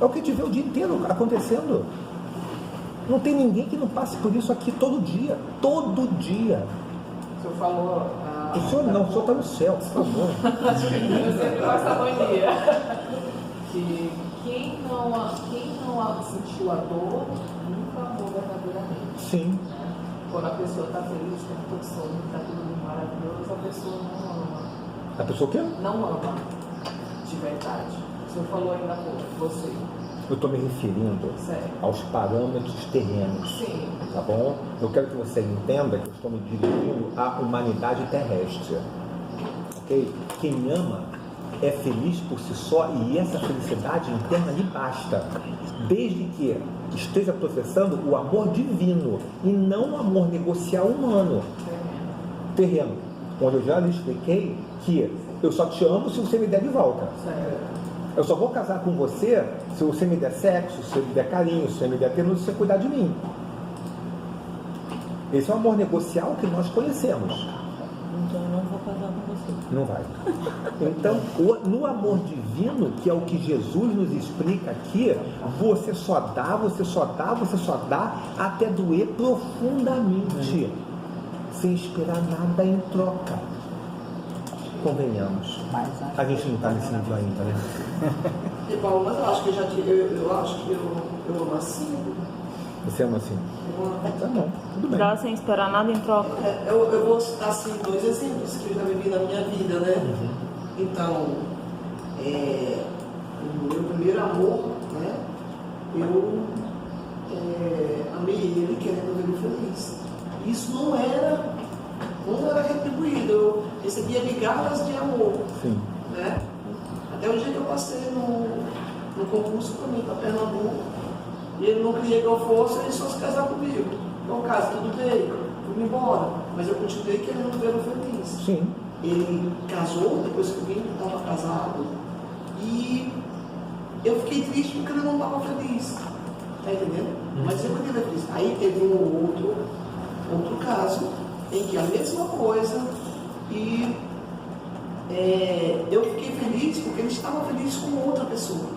é o que a gente vê o dia inteiro acontecendo. Não tem ninguém que não passe por isso aqui todo dia. Todo dia. O senhor falou... O senhor não, o senhor está no céu, por favor. Eu sempre faço a mania. Que quem não sentiu a dor, nunca amou verdadeiramente. Sim. Quando a pessoa está feliz, tem todo sonho, está tudo maravilhoso, a pessoa não ama. A pessoa o quê? Não ama de verdade. O senhor falou ainda há pouco, você. Eu estou me referindo aos parâmetros terrenos. Sim. Tá bom? Eu quero que você entenda que eu estou me dirigindo à humanidade terrestre. Ok? Quem ama é feliz por si só e essa felicidade interna lhe basta, desde que esteja processando o amor divino e não o amor negocial humano. Terreno, onde eu já lhe expliquei que eu só te amo se você me der de volta. Eu só vou casar com você se você me der sexo, se você me der carinho, se você me der ternura, se você cuidar de mim. Esse é o amor negocial que nós conhecemos. Então eu não vou casar com você. Não vai. Então, no amor divino, que é o que Jesus nos explica aqui, você só dá, você só dá, você só dá, até doer profundamente, sem esperar nada em troca. Convenhamos. A gente não está nesse nível ainda, né? E Paulo, mas eu acho que eu acho que eu amo assim. Você ama assim? Tá bom, tudo bem. Dá sem esperar nada em troca. Eu vou citar assim 2 exemplos que eu já vivi na minha vida, né? Então, o meu primeiro amor, né? Eu amei ele querendo ver ele feliz. Isso não era retribuído. Eu recebia migalhas de amor. Sim. Né? Até o dia que eu passei no concurso para mim, para Pernambuco, e ele não queria que eu fosse, ele só se casar comigo. Então, caso, tudo bem, fui embora. Mas eu continuei querendo vê-lo feliz. Sim. Ele casou, depois que eu vim, ele estava casado. E eu fiquei triste porque ele não estava feliz. Tá entendendo? Mas eu queria ver feliz. Aí teve um outro caso, em que a mesma coisa, e eu fiquei feliz porque ele estava feliz com outra pessoa.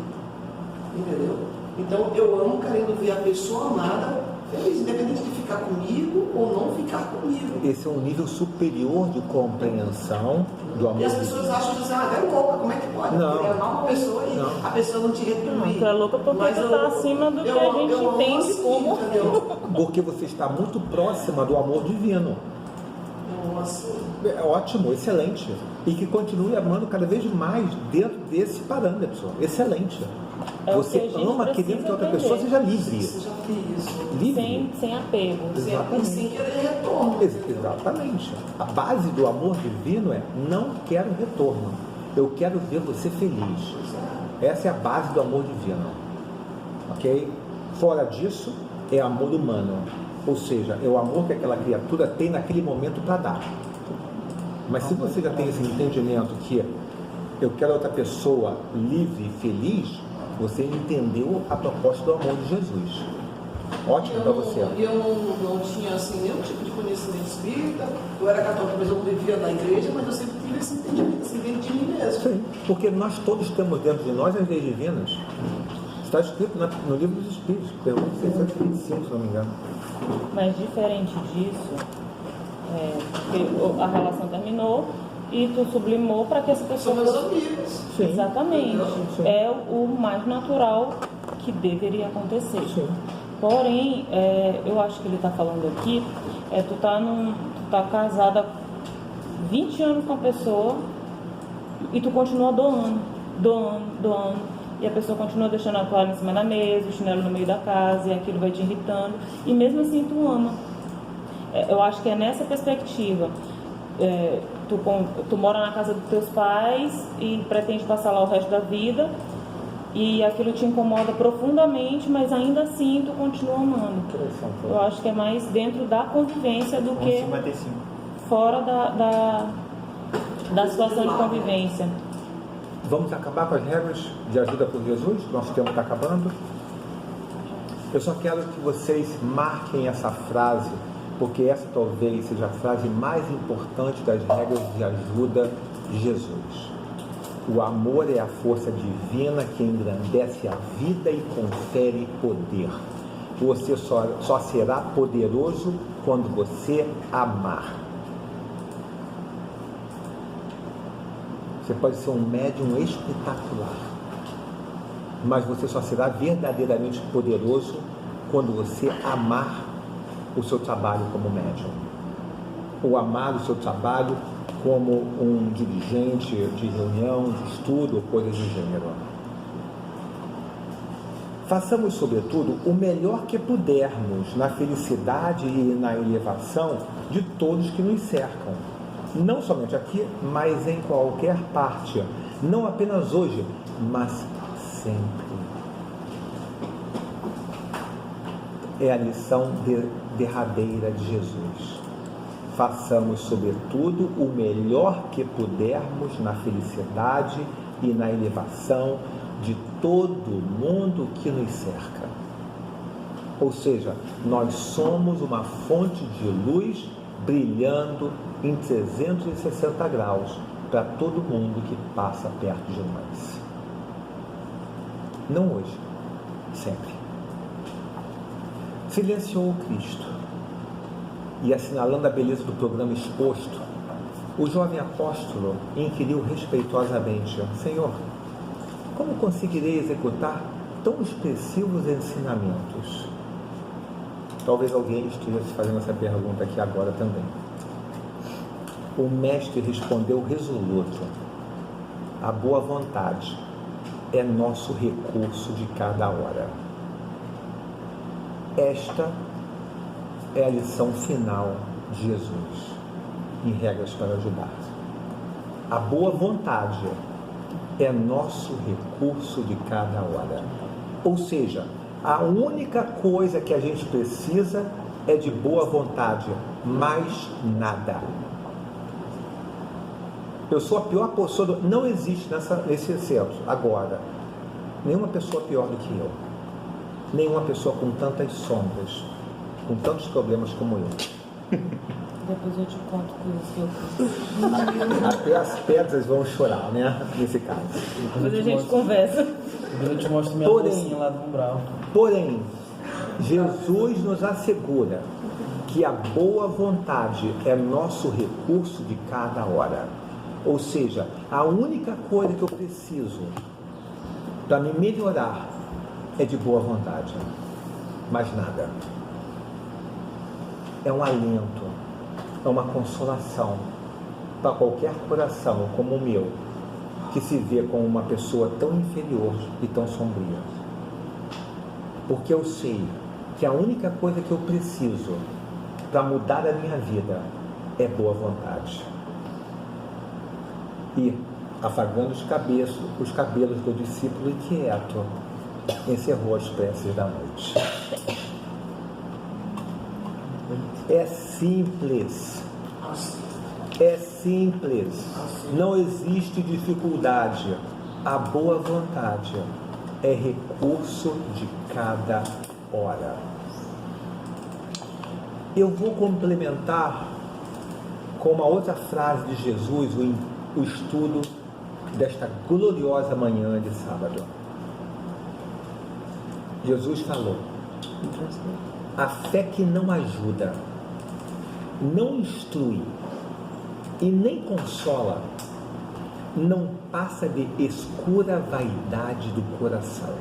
Entendeu? Então eu amo querendo ver a pessoa amada feliz, independente de ficar comigo ou não ficar comigo. Esse é um nível superior de compreensão do amor. E as pessoas acham que é louca, como é que pode? Não. Querer amar uma pessoa e a pessoa não te retribuir. Tu é louca porque tu tá acima do que a gente entende assim, como. Entendeu? Porque você está muito próxima do amor divino. Eu amo assim. É ótimo, excelente. E que continue amando cada vez mais dentro desse parâmetro. Excelente. É você o que a gente ama querendo que outra precisa pessoa seja livre. Você já fez isso. Livre. Sem apego. E sem querer retorno. Exatamente. A base do amor divino é: não quero retorno. Eu quero ver você feliz. Essa é a base do amor divino. Ok? Fora disso, é amor humano. Ou seja, é o amor que aquela criatura tem naquele momento para dar. Mas se você já tem esse entendimento que eu quero outra pessoa livre e feliz, você entendeu a proposta do amor de Jesus. Ótimo para você. Eu não tinha assim, nenhum tipo de conhecimento espírita. Eu era católica, mas eu vivia na igreja, mas eu sempre tive esse entendimento assim, dentro de mim mesmo. Sim, porque nós todos temos dentro de nós as leis divinas. Está escrito no livro dos Espíritos, pergunta 625, se não me engano. Mas diferente disso, porque a relação terminou e tu sublimou para que essa pessoa São meus fosse... amigos. Sim. Exatamente. Sim. É o mais natural que deveria acontecer. Sim. Porém, eu acho que ele está falando aqui, tu tá casada há 20 anos com a pessoa e tu continua doando. e a pessoa continua deixando a toalha em cima da mesa, o chinelo no meio da casa, e aquilo vai te irritando, e mesmo assim tu ama. Eu acho que é nessa perspectiva. Tu mora na casa dos teus pais e pretende passar lá o resto da vida, e aquilo te incomoda profundamente, mas ainda assim tu continua amando. Eu acho que é mais dentro da convivência do que 55. fora da situação de convivência. Vamos acabar com as regras de ajuda por Jesus? Nosso tempo está acabando. Eu só quero que vocês marquem essa frase, porque essa talvez seja a frase mais importante das regras de ajuda de Jesus. O amor é a força divina que engrandece a vida e confere poder. Você só será poderoso quando você amar. Você pode ser um médium espetacular, mas você só será verdadeiramente poderoso quando você amar o seu trabalho como médium, ou amar o seu trabalho como um dirigente de reunião, de estudo, ou coisas do gênero. Façamos, sobretudo, o melhor que pudermos na felicidade e na elevação de todos que nos cercam. Não somente aqui, mas em qualquer parte. Não apenas hoje, mas sempre. É a lição derradeira de Jesus. Façamos, sobretudo, o melhor que pudermos na felicidade e na elevação de todo mundo que nos cerca. Ou seja, nós somos uma fonte de luz brilhando em 360 graus para todo mundo que passa perto de nós. Não hoje, sempre. Silenciou o Cristo e, assinalando a beleza do programa exposto, o jovem apóstolo inquiriu respeitosamente: Senhor, como conseguirei executar tão expressivos ensinamentos? Talvez alguém esteja se fazendo essa pergunta aqui agora também. O mestre respondeu resoluto: a boa vontade é nosso recurso de cada hora. Esta é a lição final de Jesus em Regras para Ajudar. A boa vontade é nosso recurso de cada hora. Ou seja, a única coisa que a gente precisa é de boa vontade, mais nada. Eu sou a pior pessoa, não existe nesse centro agora nenhuma pessoa pior do que eu, nenhuma pessoa com tantas sombras, com tantos problemas como eu. Depois eu te conto coisas que eu fiz. Até as pedras vão chorar, né? Nesse caso. Depois a gente conversa. Depois eu te mostro minha bolsinha lá do umbral. Porém, Jesus nos assegura que a boa vontade é nosso recurso de cada hora. Ou seja, a única coisa que eu preciso para me melhorar é de boa vontade. Mais nada. É um alento, é uma consolação para qualquer coração como o meu, que se vê como uma pessoa tão inferior e tão sombria. Porque eu sei que a única coisa que eu preciso para mudar a minha vida é boa vontade. E, afagando os cabelos do discípulo inquieto, encerrou as preces da noite. É simples. É simples. Não existe dificuldade. A boa vontade é recurso de cada hora. Eu vou complementar com uma outra frase de Jesus, o estudo desta gloriosa manhã de sábado. Jesus falou: a fé que não ajuda, não instrui e nem consola, não passa de escura vaidade do coração.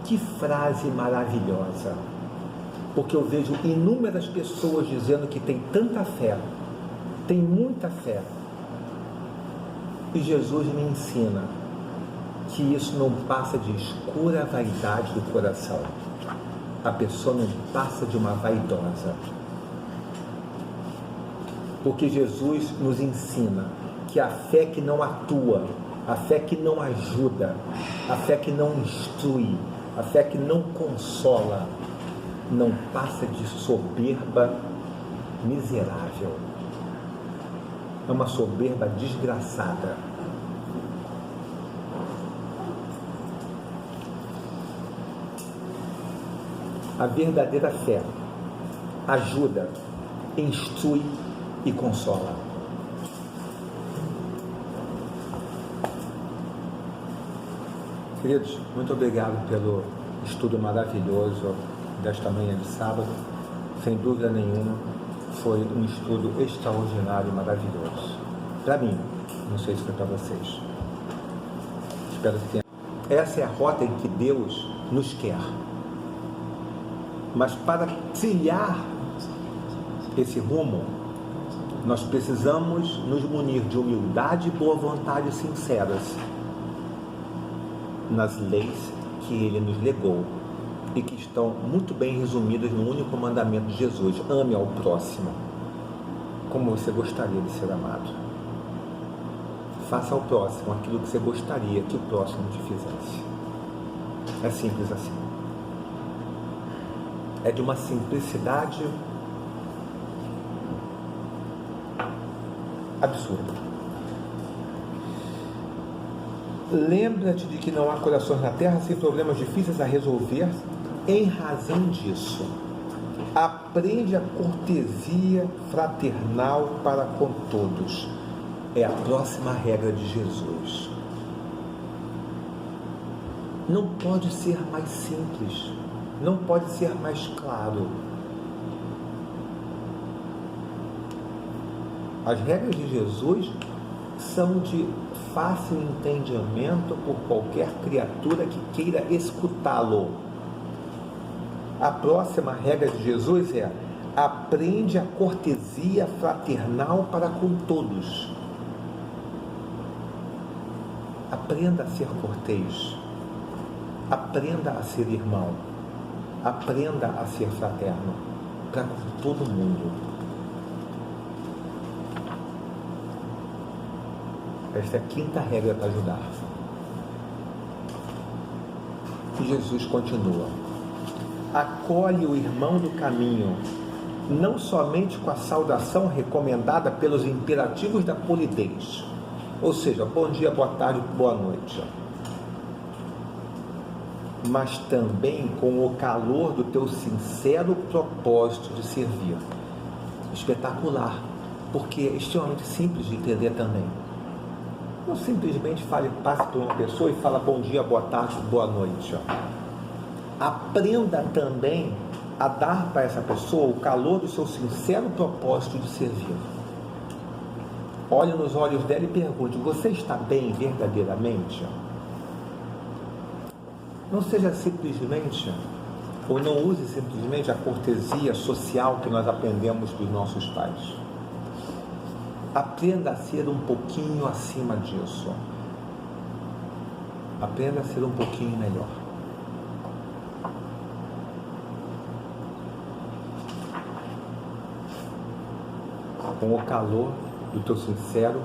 Que frase maravilhosa! Porque eu vejo inúmeras pessoas dizendo que tem tanta fé, tem muita fé. E Jesus me ensina que isso não passa de escura vaidade do coração. A pessoa não passa de uma vaidosa. Porque Jesus nos ensina que a fé que não atua, a fé que não ajuda, a fé que não instrui, a fé que não consola, não passa de soberba miserável. É uma soberba desgraçada. A verdadeira fé ajuda, instrui e consola. Queridos, muito obrigado pelo estudo maravilhoso desta manhã de sábado. Sem dúvida nenhuma, foi um estudo extraordinário e maravilhoso. Para mim, não sei se foi para vocês. Espero que tenha. Essa é a rota em que Deus nos quer. Mas para trilhar esse rumo, nós precisamos nos munir de humildade e boa vontade sinceras nas leis que Ele nos legou e que estão muito bem resumidas no único mandamento de Jesus: ame ao próximo como você gostaria de ser amado. Faça ao próximo aquilo que você gostaria que o próximo te fizesse. É simples assim. É de uma simplicidade absurda. Lembra-te de que não há corações na terra sem problemas difíceis a resolver. Em razão disso, aprende a cortesia fraternal para com todos. É a próxima regra de Jesus. Não pode ser mais simples. Não pode ser mais claro. As regras de Jesus são de fácil entendimento por qualquer criatura que queira escutá-lo. A próxima regra de Jesus é: aprende a cortesia fraternal para com todos. Aprenda a ser cortês. Aprenda a ser irmão. Aprenda a ser fraterno para com todo mundo. Esta é a quinta regra para ajudar. E Jesus continua: acolhe o irmão do caminho, não somente com a saudação recomendada pelos imperativos da polidez, ou seja, bom dia, boa tarde, boa noite, mas também com o calor do teu sincero propósito de servir. Espetacular, porque é extremamente simples de entender também. Não simplesmente passe por uma pessoa e fala bom dia, boa tarde, boa noite. Aprenda também a dar para essa pessoa o calor do seu sincero propósito de servir. Olhe nos olhos dela e pergunte: você está bem verdadeiramente? Não seja simplesmente, ou não use simplesmente a cortesia social que nós aprendemos dos nossos pais. Aprenda a ser um pouquinho acima disso. Aprenda a ser um pouquinho melhor. Com o calor do teu sincero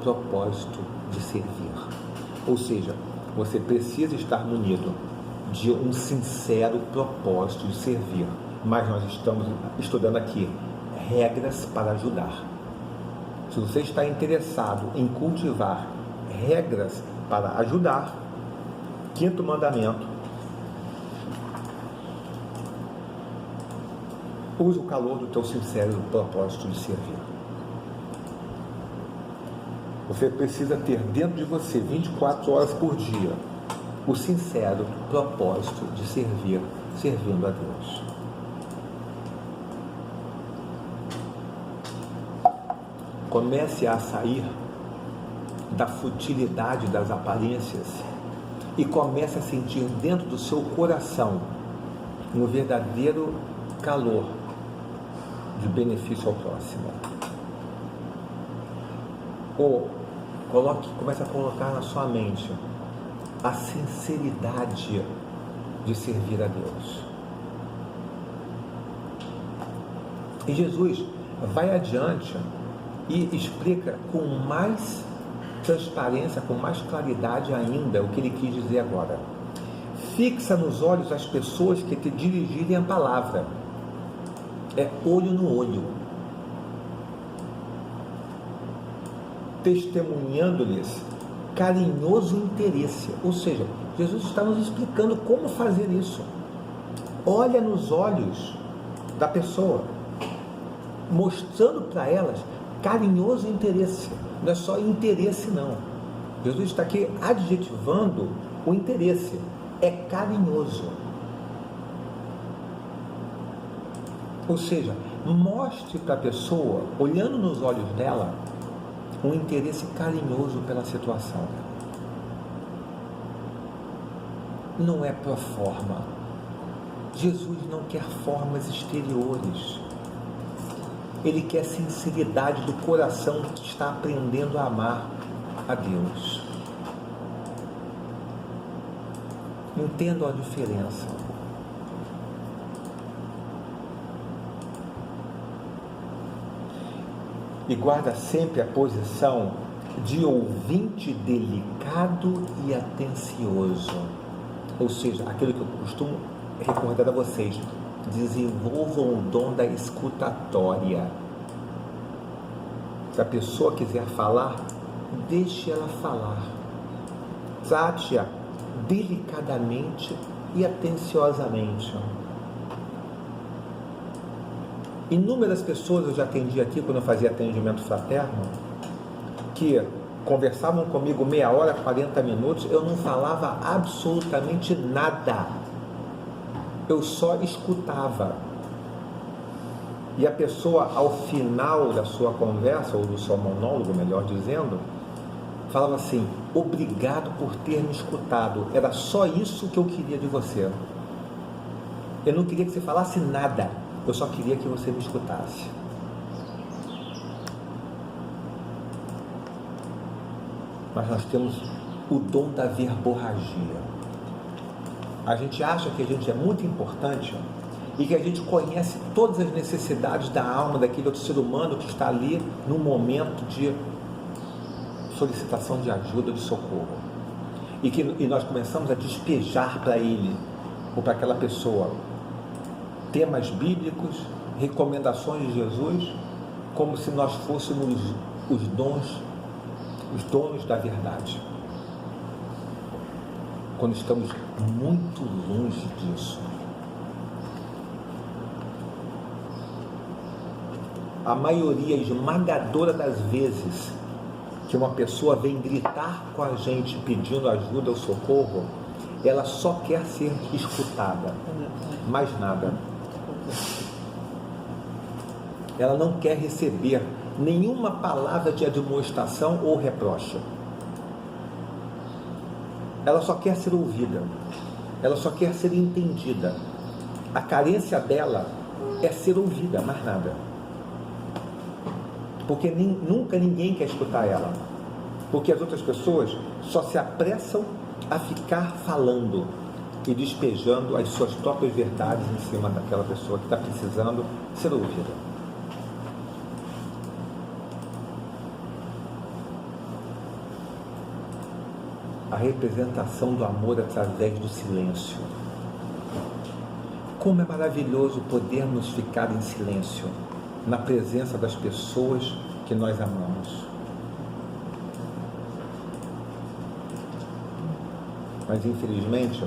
propósito de servir. Ou seja, você precisa estar munido de um sincero propósito de servir. Mas nós estamos estudando aqui regras para ajudar. Se você está interessado em cultivar regras para ajudar, quinto mandamento: use o calor do teu sincero propósito de servir. Você precisa ter dentro de você 24 horas por dia o sincero propósito de servir, servindo a Deus. Comece a sair da futilidade das aparências e comece a sentir dentro do seu coração um verdadeiro calor de benefício ao próximo. Ou comece a colocar na sua mente a sinceridade de servir a Deus. E Jesus vai adiante e explica com mais transparência, com mais claridade ainda o que ele quis dizer agora. Fixa nos olhos as pessoas que te dirigirem a palavra. É olho no olho. Testemunhando-lhes carinhoso interesse. Ou seja, Jesus está nos explicando como fazer isso. Olha nos olhos da pessoa, mostrando para elas carinhoso interesse. Não é só interesse, não. Jesus está aqui adjetivando o interesse. É carinhoso. Ou seja, mostre para a pessoa, olhando nos olhos dela, um interesse carinhoso pela situação. Não é pro forma. Jesus não quer formas exteriores. Ele quer sinceridade do coração que está aprendendo a amar a Deus. Entendam a diferença. E guarda sempre a posição de ouvinte delicado e atencioso. Ou seja, aquilo que eu costumo recordar a vocês. Desenvolvam o dom da escutatória. Se a pessoa quiser falar, deixe ela falar. Trate-a delicadamente e atenciosamente. Inúmeras pessoas eu já atendi aqui quando eu fazia atendimento fraterno, que conversavam comigo meia hora, 40 minutos, eu não falava absolutamente nada. Eu só escutava. E a pessoa, ao final da sua conversa, ou do seu monólogo, melhor dizendo, falava assim: obrigado por ter me escutado, era só isso que eu queria de você. Eu não queria que você falasse nada, eu só queria que você me escutasse. Mas nós temos o dom da verborragia. A gente acha que a gente é muito importante e que a gente conhece todas as necessidades da alma daquele outro ser humano que está ali no momento de solicitação de ajuda, de socorro. E nós começamos a despejar para ele ou para aquela pessoa temas bíblicos, recomendações de Jesus, como se nós fôssemos os donos da verdade. Quando estamos muito longe disso. A maioria esmagadora das vezes que uma pessoa vem gritar com a gente pedindo ajuda ou socorro, ela só quer ser escutada, mais nada. Ela não quer receber nenhuma palavra de admoestação ou reproche. Ela só quer ser ouvida, ela só quer ser entendida. A carência dela é ser ouvida, mais nada. Porque nunca ninguém quer escutar ela. Porque as outras pessoas só se apressam a ficar falando e despejando as suas próprias verdades em cima daquela pessoa que está precisando ser ouvida. A representação do amor através do silêncio. Como é maravilhoso podermos ficar em silêncio na presença das pessoas que nós amamos. Mas infelizmente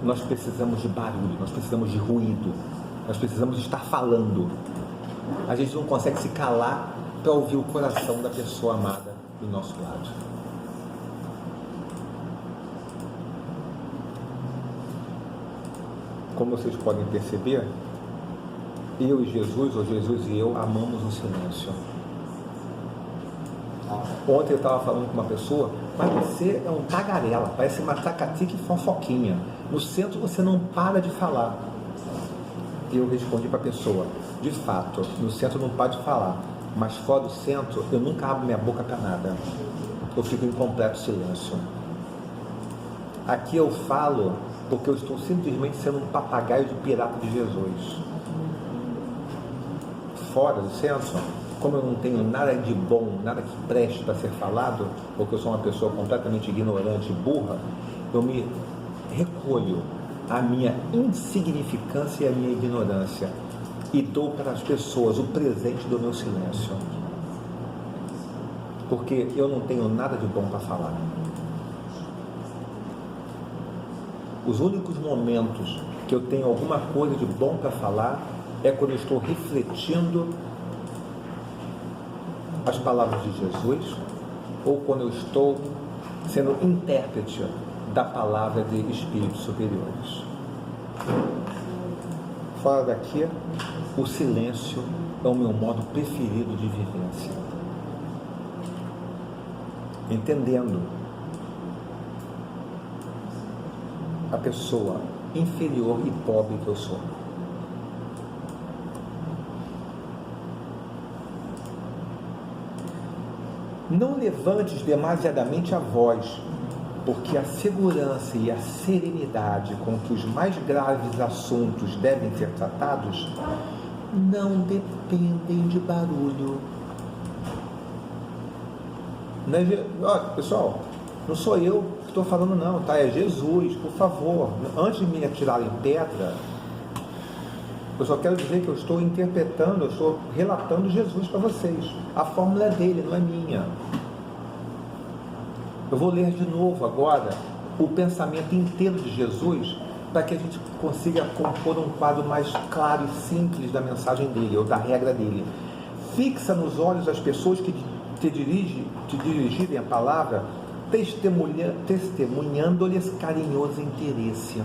nós precisamos de barulho, nós precisamos de ruído, nós precisamos estar falando. A gente não consegue se calar para ouvir o coração da pessoa amada do nosso lado. Como vocês podem perceber, eu e Jesus, ou Jesus e eu, amamos o silêncio. Ontem eu estava falando com uma pessoa, mas você é um tagarela, parece uma tacatica e fofoquinha. No centro você não para de falar. E eu respondi para a pessoa: de fato, no centro não para de falar, mas fora do centro eu nunca abro minha boca para nada. Eu fico em completo silêncio. Aqui eu falo porque eu estou simplesmente sendo um papagaio de pirata de Jesus. Fora do centro, como eu não tenho nada de bom, nada que preste para ser falado, porque eu sou uma pessoa completamente ignorante e burra, eu me recolho à minha insignificância e à minha ignorância e dou para as pessoas o presente do meu silêncio, porque eu não tenho nada de bom para falar. Os únicos momentos que eu tenho alguma coisa de bom para falar é quando eu estou refletindo as palavras de Jesus ou quando eu estou sendo intérprete da palavra de espíritos superiores. Fora daqui, o silêncio é o meu modo preferido de vivência. Entendendo a pessoa inferior e pobre que eu sou. Não levantes demasiadamente a voz, porque a segurança e a serenidade com que os mais graves assuntos devem ser tratados não dependem de barulho. Pessoal, não sou eu que estou falando não, tá? É Jesus, por favor, antes de me atirarem pedra, eu só quero dizer que eu estou interpretando, eu estou relatando Jesus para vocês. A fórmula é dele, não é minha. Eu vou ler de novo agora o pensamento inteiro de Jesus para que a gente consiga compor um quadro mais claro e simples da mensagem dele, ou da regra dele. Fixa nos olhos as pessoas que te dirigirem a palavra, testemunhando-lhes carinhoso interesse.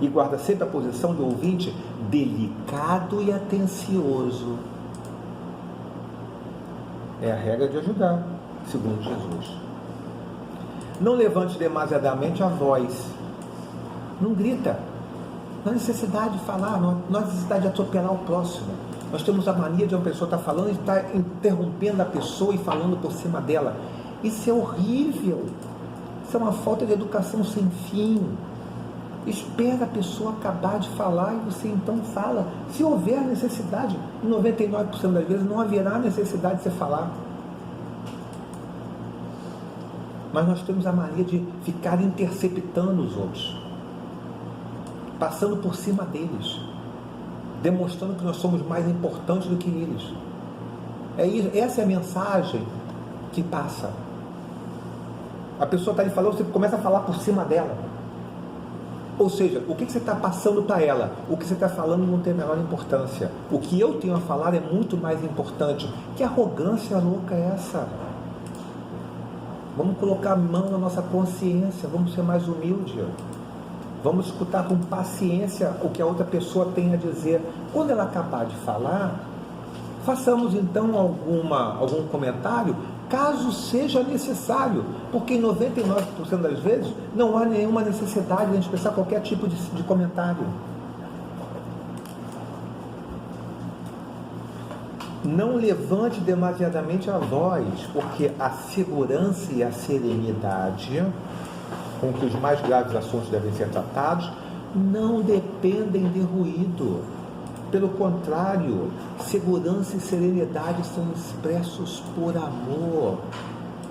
E guarda sempre a posição de ouvinte delicado e atencioso. É a regra de ajudar, segundo Jesus. Não levante demasiadamente a voz. Não grita. Não há necessidade de falar, não há necessidade de atropelar o próximo. Nós temos a mania de uma pessoa estar falando e estar interrompendo a pessoa e falando por cima dela. Isso é horrível. Isso é uma falta de educação sem fim. Espera a pessoa acabar de falar e você então fala. Se houver necessidade, em 99% das vezes não haverá necessidade de você falar. Mas nós temos a mania de ficar interceptando os outros, passando por cima deles, demonstrando que nós somos mais importantes do que eles. Essa é a mensagem que passa. A pessoa está lhe falando, você começa a falar por cima dela. Ou seja, o que você está passando para ela? O que você está falando não tem a menor importância. O que eu tenho a falar é muito mais importante. Que arrogância louca é essa? Vamos colocar a mão na nossa consciência, vamos ser mais humildes. Vamos escutar com paciência o que a outra pessoa tem a dizer. Quando ela acabar de falar, façamos então algum comentário, caso seja necessário, porque em 99% das vezes não há nenhuma necessidade de a gente pensar qualquer tipo de comentário. Não levante demasiadamente a voz, porque a segurança e a serenidade com que os mais graves assuntos devem ser tratados não dependem de ruído. Pelo contrário, segurança e serenidade são expressos por amor.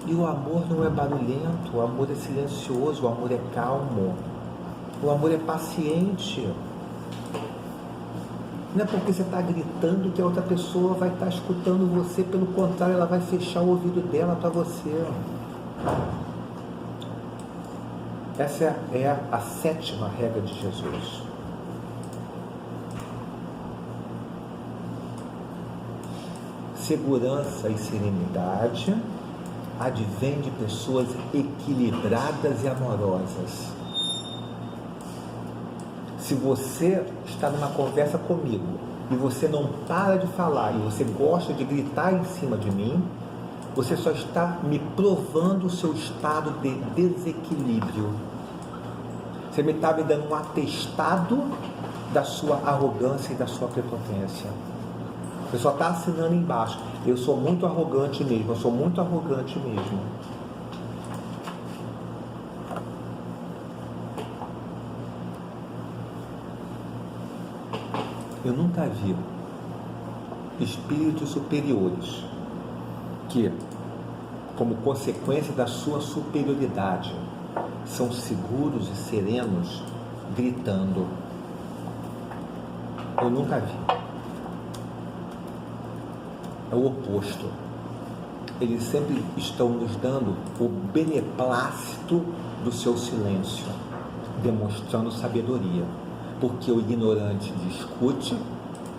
E o amor não é barulhento, o amor é silencioso, o amor é calmo, o amor é paciente. Não é porque você está gritando que a outra pessoa vai estar escutando você, pelo contrário, ela vai fechar o ouvido dela para você. Essa é a 7ª regra de Jesus. Segurança e serenidade advém de pessoas equilibradas e amorosas. Se você está numa conversa comigo e você não para de falar e você gosta de gritar em cima de mim, você só está me provando o seu estado de desequilíbrio. Você me está me dando um atestado da sua arrogância e da sua prepotência. Você só está assinando embaixo. Eu sou muito arrogante mesmo, eu sou muito arrogante mesmo. Eu nunca vi espíritos superiores que, como consequência da sua superioridade, são seguros e serenos gritando. Eu nunca vi. É o oposto. Eles sempre estão nos dando o beneplácito do seu silêncio, demonstrando sabedoria, porque o ignorante discute,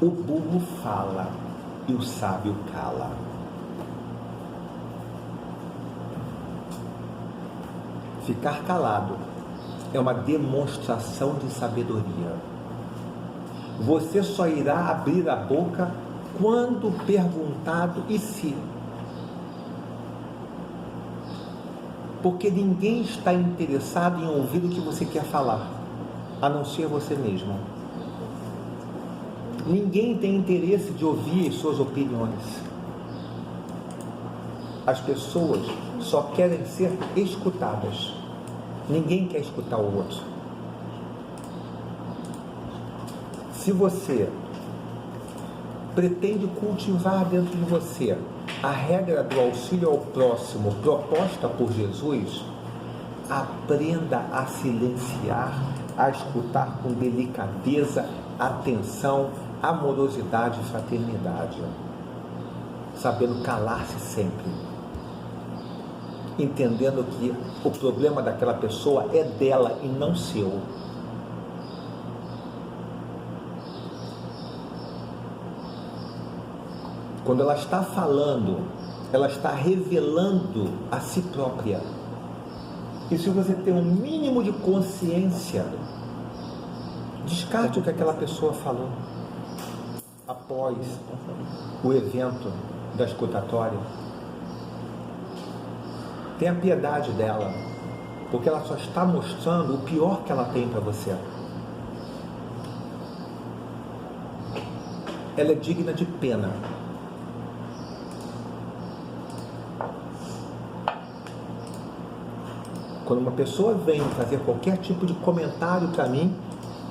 o burro fala e o sábio cala. Ficar calado é uma demonstração de sabedoria. Você só irá abrir a boca quando perguntado e se. Porque ninguém está interessado em ouvir o que você quer falar, a não ser você mesmo. Ninguém tem interesse de ouvir suas opiniões. As pessoas só querem ser escutadas. Ninguém quer escutar o outro. Se você pretende cultivar dentro de você a regra do auxílio ao próximo proposta por Jesus, aprenda a silenciar, a escutar com delicadeza, atenção, amorosidade e fraternidade, sabendo calar-se sempre, entendendo que o problema daquela pessoa é dela e não seu. Quando ela está falando, ela está revelando a si própria. E se você tem um mínimo de consciência, descarte o que aquela pessoa falou após o evento da escutatória. Tenha piedade dela, porque ela só está mostrando o pior que ela tem para você. Ela é digna de pena. Quando uma pessoa vem fazer qualquer tipo de comentário para mim,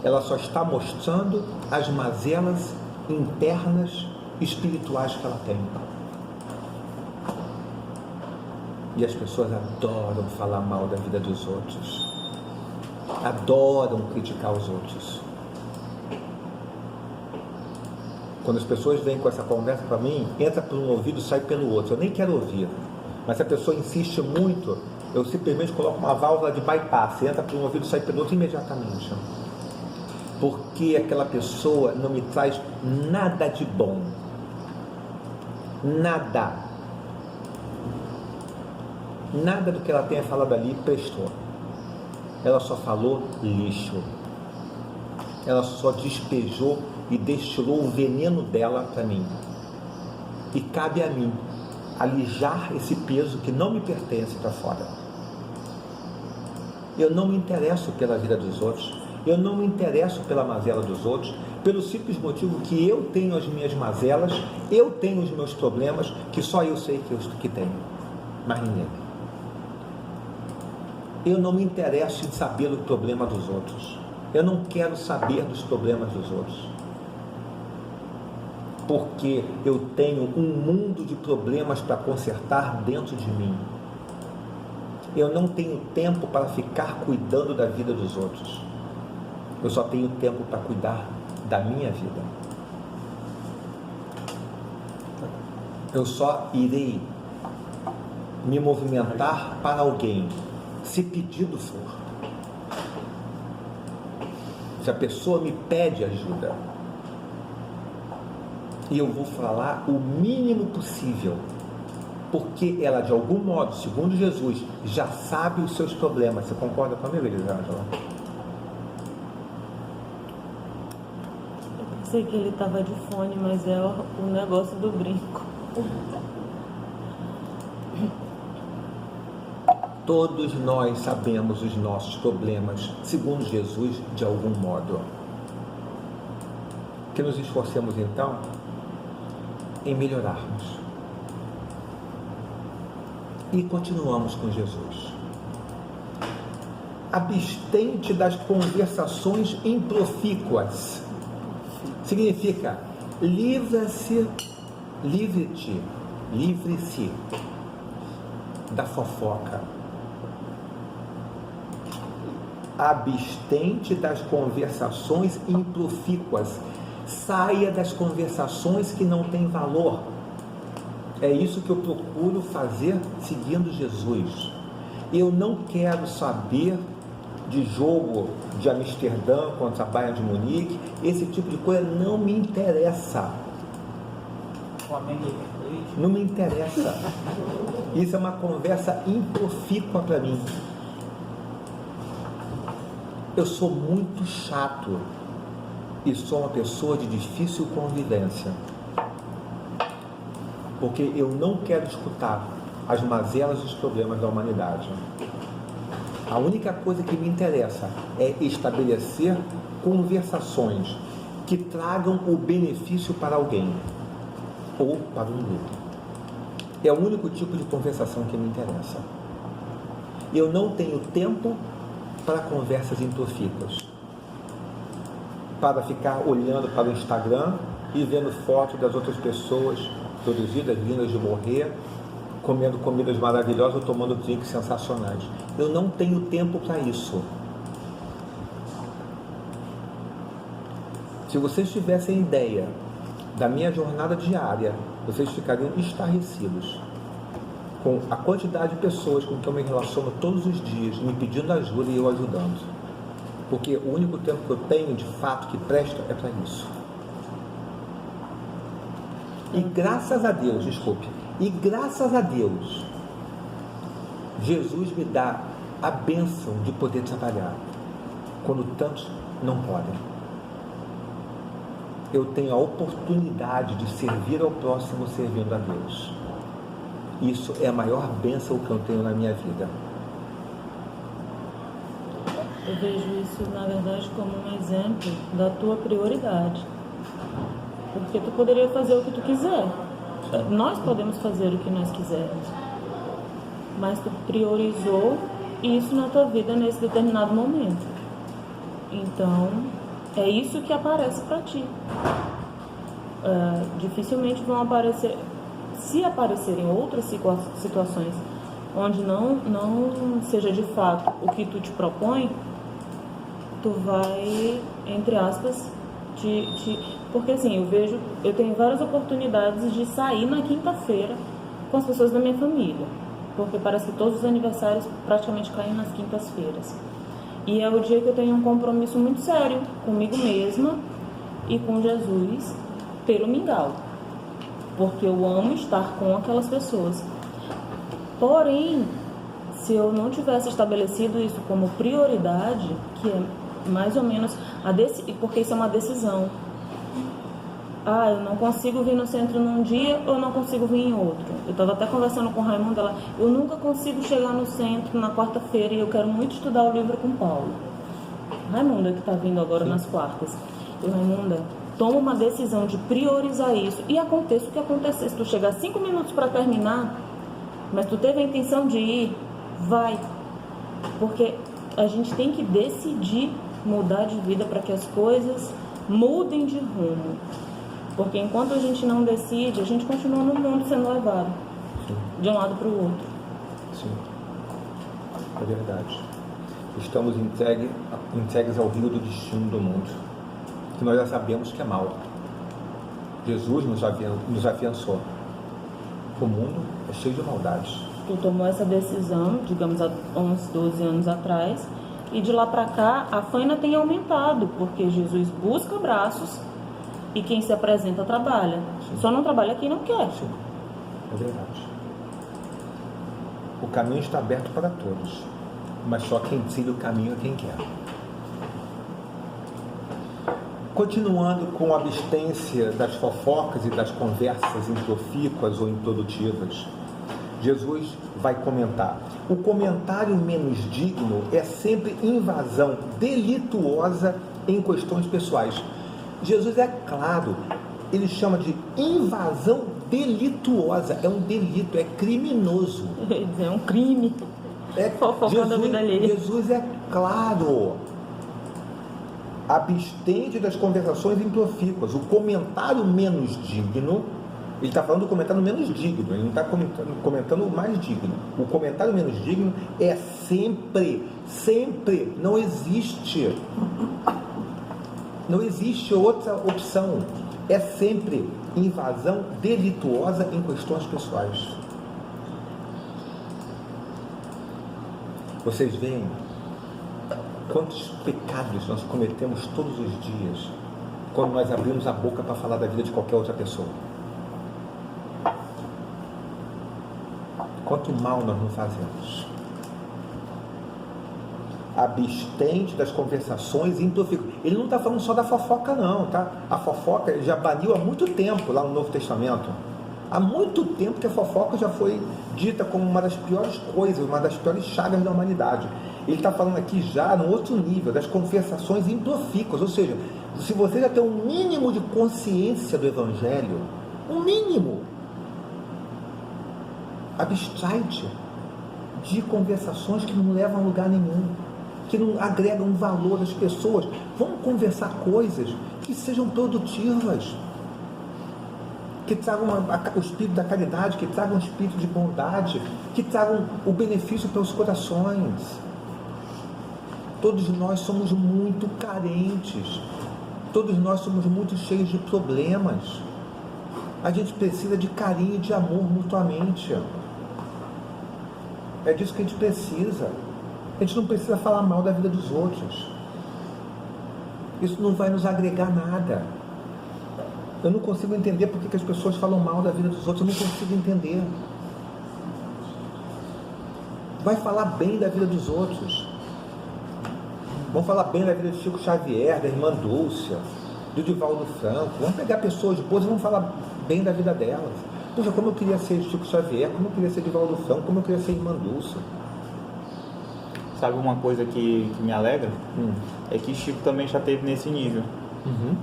ela só está mostrando as mazelas internas espirituais que ela tem. E as pessoas adoram falar mal da vida dos outros, adoram criticar os outros. Quando as pessoas vêm com essa conversa para mim, entra por um ouvido e sai pelo outro. Eu nem quero ouvir, mas se a pessoa insiste muito, eu simplesmente coloco uma válvula de bypass, entra por um ouvido e sai pelo outro imediatamente. Porque aquela pessoa não me traz nada de bom. Nada. Nada do que ela tenha falado ali prestou. Ela só falou lixo. Ela só despejou e destilou o veneno dela para mim. E cabe a mim alijar esse peso que não me pertence para fora. Eu não me interesso pela vida dos outros. Eu não me interesso pela mazela dos outros, pelo simples motivo que eu tenho as minhas mazelas, eu tenho os meus problemas, que só eu sei que tenho, mas ninguém. Eu não me interesso em saber do problema dos outros. Eu não quero saber dos problemas dos outros. Porque eu tenho um mundo de problemas para consertar dentro de mim. Eu não tenho tempo para ficar cuidando da vida dos outros. Eu só tenho tempo para cuidar da minha vida. Eu só irei me movimentar para alguém, se pedido for. Se a pessoa me pede ajuda, e eu vou falar o mínimo possível, porque ela de algum modo, segundo Jesus, já sabe os seus problemas. Você concorda comigo, Elisângela? Eu pensei que ele estava de fone, mas é o negócio do brinco. Todos nós sabemos os nossos problemas, segundo Jesus, de algum modo. Que nos esforcemos então em melhorarmos. E continuamos com Jesus. Abstente das conversações improfícuas. Significa livre-se da fofoca. Abstente das conversações improfícuas. Saia das conversações que não têm valor. É isso que eu procuro fazer seguindo Jesus. Eu não quero saber de jogo de Amsterdã contra a Bayern de Munique. Esse tipo de coisa não me interessa. Não me interessa. Isso é uma conversa improfícua para mim. Eu sou muito chato e sou uma pessoa de difícil convivência, porque eu não quero escutar as mazelas e os problemas da humanidade. A única coisa que me interessa é estabelecer conversações que tragam o benefício para alguém ou para um grupo. É o único tipo de conversação que me interessa. Eu não tenho tempo para conversas improfícuas, para ficar olhando para o Instagram e vendo fotos das outras pessoas produzidas, vindas de morrer, comendo comidas maravilhosas ou tomando drinks sensacionais. Eu não tenho tempo para isso. Se vocês tivessem ideia da minha jornada diária, vocês ficariam estarrecidos com a quantidade de pessoas com que eu me relaciono todos os dias, me pedindo ajuda e eu ajudando. Porque o único tempo que eu tenho, de fato, que presta, é para isso. E graças a Deus, Jesus me dá a bênção de poder trabalhar, quando tantos não podem. Eu tenho a oportunidade de servir ao próximo servindo a Deus. Isso é a maior bênção que eu tenho na minha vida. Eu vejo isso, na verdade, como um exemplo da tua prioridade. Porque tu poderia fazer o que tu quiser. Nós podemos fazer o que nós quisermos. Mas tu priorizou isso na tua vida nesse determinado momento. Então, é isso que aparece para ti. Dificilmente vão aparecer, se aparecerem outras situações onde não seja de fato o que tu te propõe, tu vai, entre aspas, porque assim, eu tenho várias oportunidades de sair na quinta-feira com as pessoas da minha família, porque parece que todos os aniversários praticamente caem nas quintas-feiras. E é o dia que eu tenho um compromisso muito sério comigo mesma e com Jesus pelo mingau, porque eu amo estar com aquelas pessoas. Porém, se eu não tivesse estabelecido isso como prioridade, que é mais ou menos porque isso é uma decisão. Eu não consigo vir no centro num dia ou não consigo vir em outro. Eu estava até conversando com o Raimundo, eu nunca consigo chegar no centro na quarta-feira e eu quero muito estudar o livro com Paulo. Raimunda, que está vindo agora nas quartas. E Raimunda, toma uma decisão de priorizar isso. E aconteça o que acontecer. Se tu chegar 5 minutos para terminar, mas tu teve a intenção de ir, vai. Porque a gente tem que decidir mudar de vida para que as coisas mudem de rumo. Porque enquanto a gente não decide, a gente continua no mundo sendo levado de um lado para o outro. Sim, é verdade. Estamos entregues ao rio do destino do mundo, que nós já sabemos que é mau. Jesus nos afiançou. O mundo é cheio de maldades. Tu tomou essa decisão, digamos, há 11, 12 anos atrás, e de lá para cá a faina tem aumentado, porque Jesus busca braços e quem se apresenta trabalha. Sim. Só não trabalha quem não quer. Sim, é verdade. O caminho está aberto para todos, mas só quem trilha o caminho é quem quer. Continuando com a abstência das fofocas e das conversas improfícuas ou improdutivas, Jesus vai comentar. O comentário menos digno é sempre invasão delituosa em questões pessoais. Jesus é claro, ele chama de invasão delituosa. É um delito, é criminoso. É um crime. Jesus é claro. abstende das conversações improfícuas. O comentário menos digno, ele está falando do comentário menos digno, ele não está comentando o mais digno. O comentário menos digno é sempre, não existe outra opção, é sempre invasão delituosa em questões pessoais. Vocês veem quantos pecados nós cometemos todos os dias quando nós abrimos a boca para falar da vida de qualquer outra pessoa. Quanto mal nós não fazemos. Abstente das conversações improfícuas. Ele não está falando só da fofoca não, tá? A fofoca ele já baniu há muito tempo lá no Novo Testamento. Há muito tempo que a fofoca já foi dita como uma das piores coisas, uma das piores chagas da humanidade. Ele está falando aqui já no outro nível, das conversações improfícuas, ou seja, se você já tem um mínimo de consciência do Evangelho, um mínimo, abstrai-te de conversações que não levam a lugar nenhum, que não agregam valor às pessoas. Vamos conversar coisas que sejam produtivas, que tragam o espírito da caridade, que tragam o espírito de bondade, que tragam o benefício para os corações. Todos nós somos muito carentes, todos nós somos muito cheios de problemas. A gente precisa de carinho e de amor mutuamente. É disso que a gente precisa. A gente não precisa falar mal da vida dos outros. Isso não vai nos agregar nada. Eu não consigo entender por que as pessoas falam mal da vida dos outros. Eu não consigo entender. Vai falar bem da vida dos outros. Vamos falar bem da vida de Chico Xavier, da irmã Dúcia, do Divaldo Franco. Vamos pegar pessoas boas e vamos falar bem da vida delas. Poxa, como eu queria ser Chico Xavier, como eu queria ser Divaldo Franco, como eu queria ser irmã Dúcia. Sabe uma coisa que me alegra? É que Chico também já esteve nesse nível. Uhum.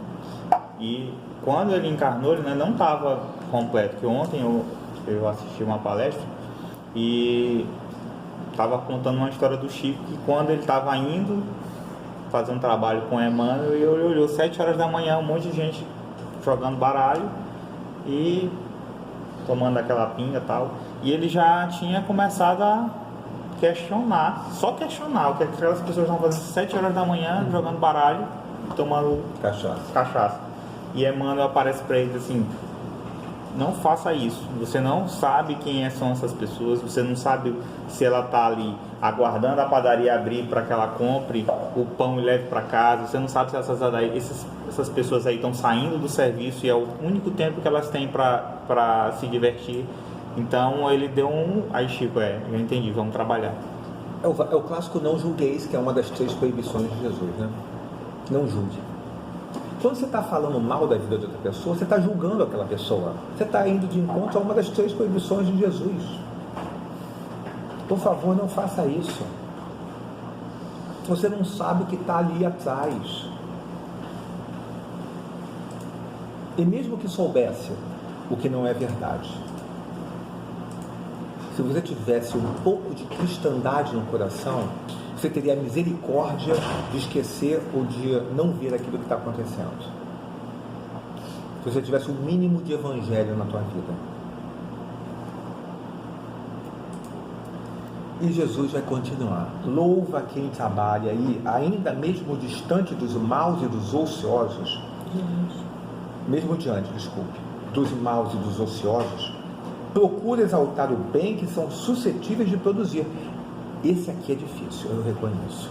E quando ele encarnou, ele não estava completo. Que ontem eu assisti uma palestra e estava contando uma história do Chico, que quando ele estava indo fazer um trabalho com Emmanuel, e ele olhou 7 horas da manhã, um monte de gente jogando baralho e tomando aquela pinga e tal. E ele já tinha começado a questionar, só questionar o que aquelas pessoas estão fazendo 7 horas da manhã, jogando baralho e tomando cachaça. E Emmanuel aparece para ele assim: não faça isso, você não sabe quem são essas pessoas, você não sabe se ela está ali aguardando a padaria abrir para que ela compre o pão e leve para casa, você não sabe se essas pessoas aí estão saindo do serviço e é o único tempo que elas têm para se divertir. Então ele deu aí Chico, eu entendi, vamos trabalhar. É o clássico não julgueis, que é uma das 3 proibições de Jesus, né? Não julgue. Quando você está falando mal da vida de outra pessoa, você está julgando aquela pessoa. Você está indo de encontro a uma das 3 proibições de Jesus. Por favor, não faça isso. Você não sabe o que está ali atrás. E mesmo que soubesse o que não é verdade, se você tivesse um pouco de cristandade no coração, você teria a misericórdia de esquecer ou de não ver aquilo que está acontecendo. Se você tivesse um mínimo de evangelho na tua vida. E Jesus vai continuar. Louva quem trabalha aí, ainda mesmo distante dos maus e dos ociosos, mesmo diante, dos maus e dos ociosos, procura exaltar o bem que são suscetíveis de produzir. Esse aqui é difícil, eu reconheço,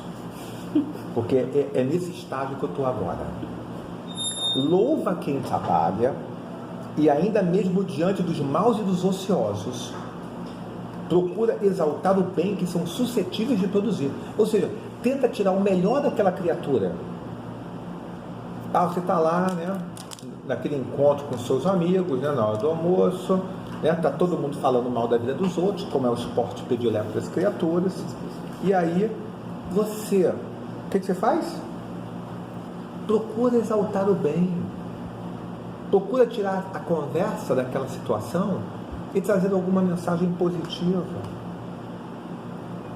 porque é nesse estágio que eu estou agora. Louva quem trabalha, e ainda mesmo diante dos maus e dos ociosos, procura exaltar o bem que são suscetíveis de produzir. Ou seja, tenta tirar o melhor daquela criatura. Você está lá, né, naquele encontro com seus amigos, né, na hora do almoço, está todo mundo falando mal da vida dos outros, como é o esporte predileto das criaturas, e aí você, o que você faz? Procura exaltar o bem, procura tirar a conversa daquela situação e trazer alguma mensagem positiva,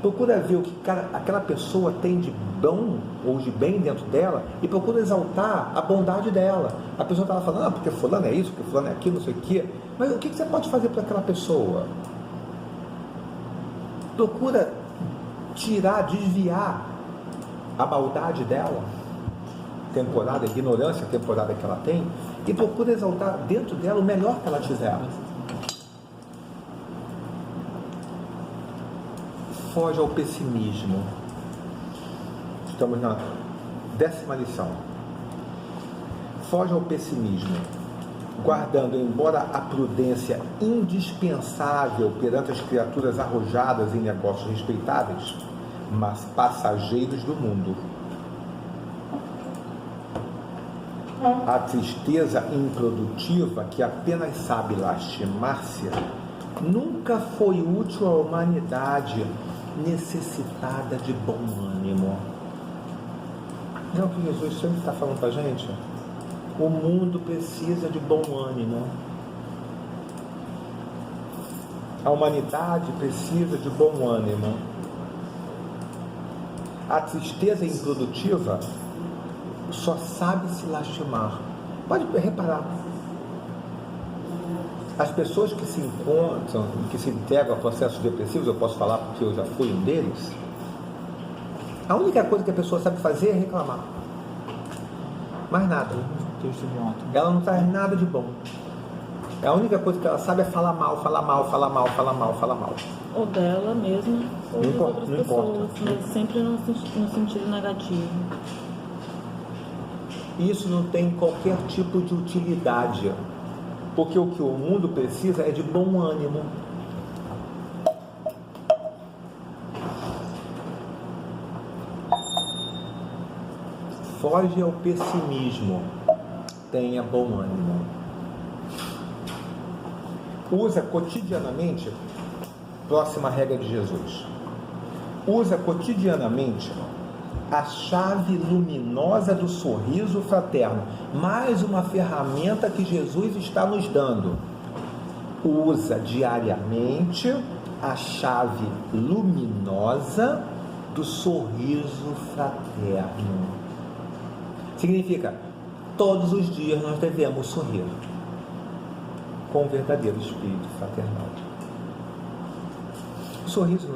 procura ver o que aquela pessoa tem de bom ou de bem dentro dela e procura exaltar a bondade dela. A pessoa está falando, porque fulano é isso, porque fulano é aquilo, não sei o quê. Mas o que você pode fazer para aquela pessoa? Procura desviar a maldade dela, temporada, a ignorância temporária que ela tem, e procura exaltar dentro dela o melhor que ela tiver. Foge ao pessimismo. Estamos na 10ª lição. Foge ao pessimismo, guardando, embora a prudência indispensável perante as criaturas arrojadas em negócios respeitáveis, mas passageiros do mundo. A tristeza improdutiva, que apenas sabe lastimar-se, nunca foi útil à humanidade necessitada de bom ânimo. Não é o que Jesus sempre está falando para a gente? O mundo precisa de bom ânimo. A humanidade precisa de bom ânimo. A tristeza improdutiva só sabe se lastimar. Pode reparar. As pessoas que se encontram, que se entregam a processos depressivos, eu posso falar porque eu já fui um deles, a única coisa que a pessoa sabe fazer é reclamar. Mais nada. Ela não traz nada de bom. A única coisa que ela sabe é falar mal, falar mal, falar mal, falar mal, falar mal. Ou dela mesma, ou Não das importa, outras não pessoas, importa. mas sempre no sentido negativo. Isso não tem qualquer tipo de utilidade, porque o que o mundo precisa é de bom ânimo. Foge ao pessimismo, tenha bom ânimo. Usa cotidianamente, próxima regra de Jesus, usa cotidianamente a chave luminosa do sorriso fraterno, mais uma ferramenta que Jesus está nos dando. Usa diariamente a chave luminosa do sorriso fraterno. Significa, todos os dias nós devemos sorrir com o verdadeiro espírito fraternal. O sorriso não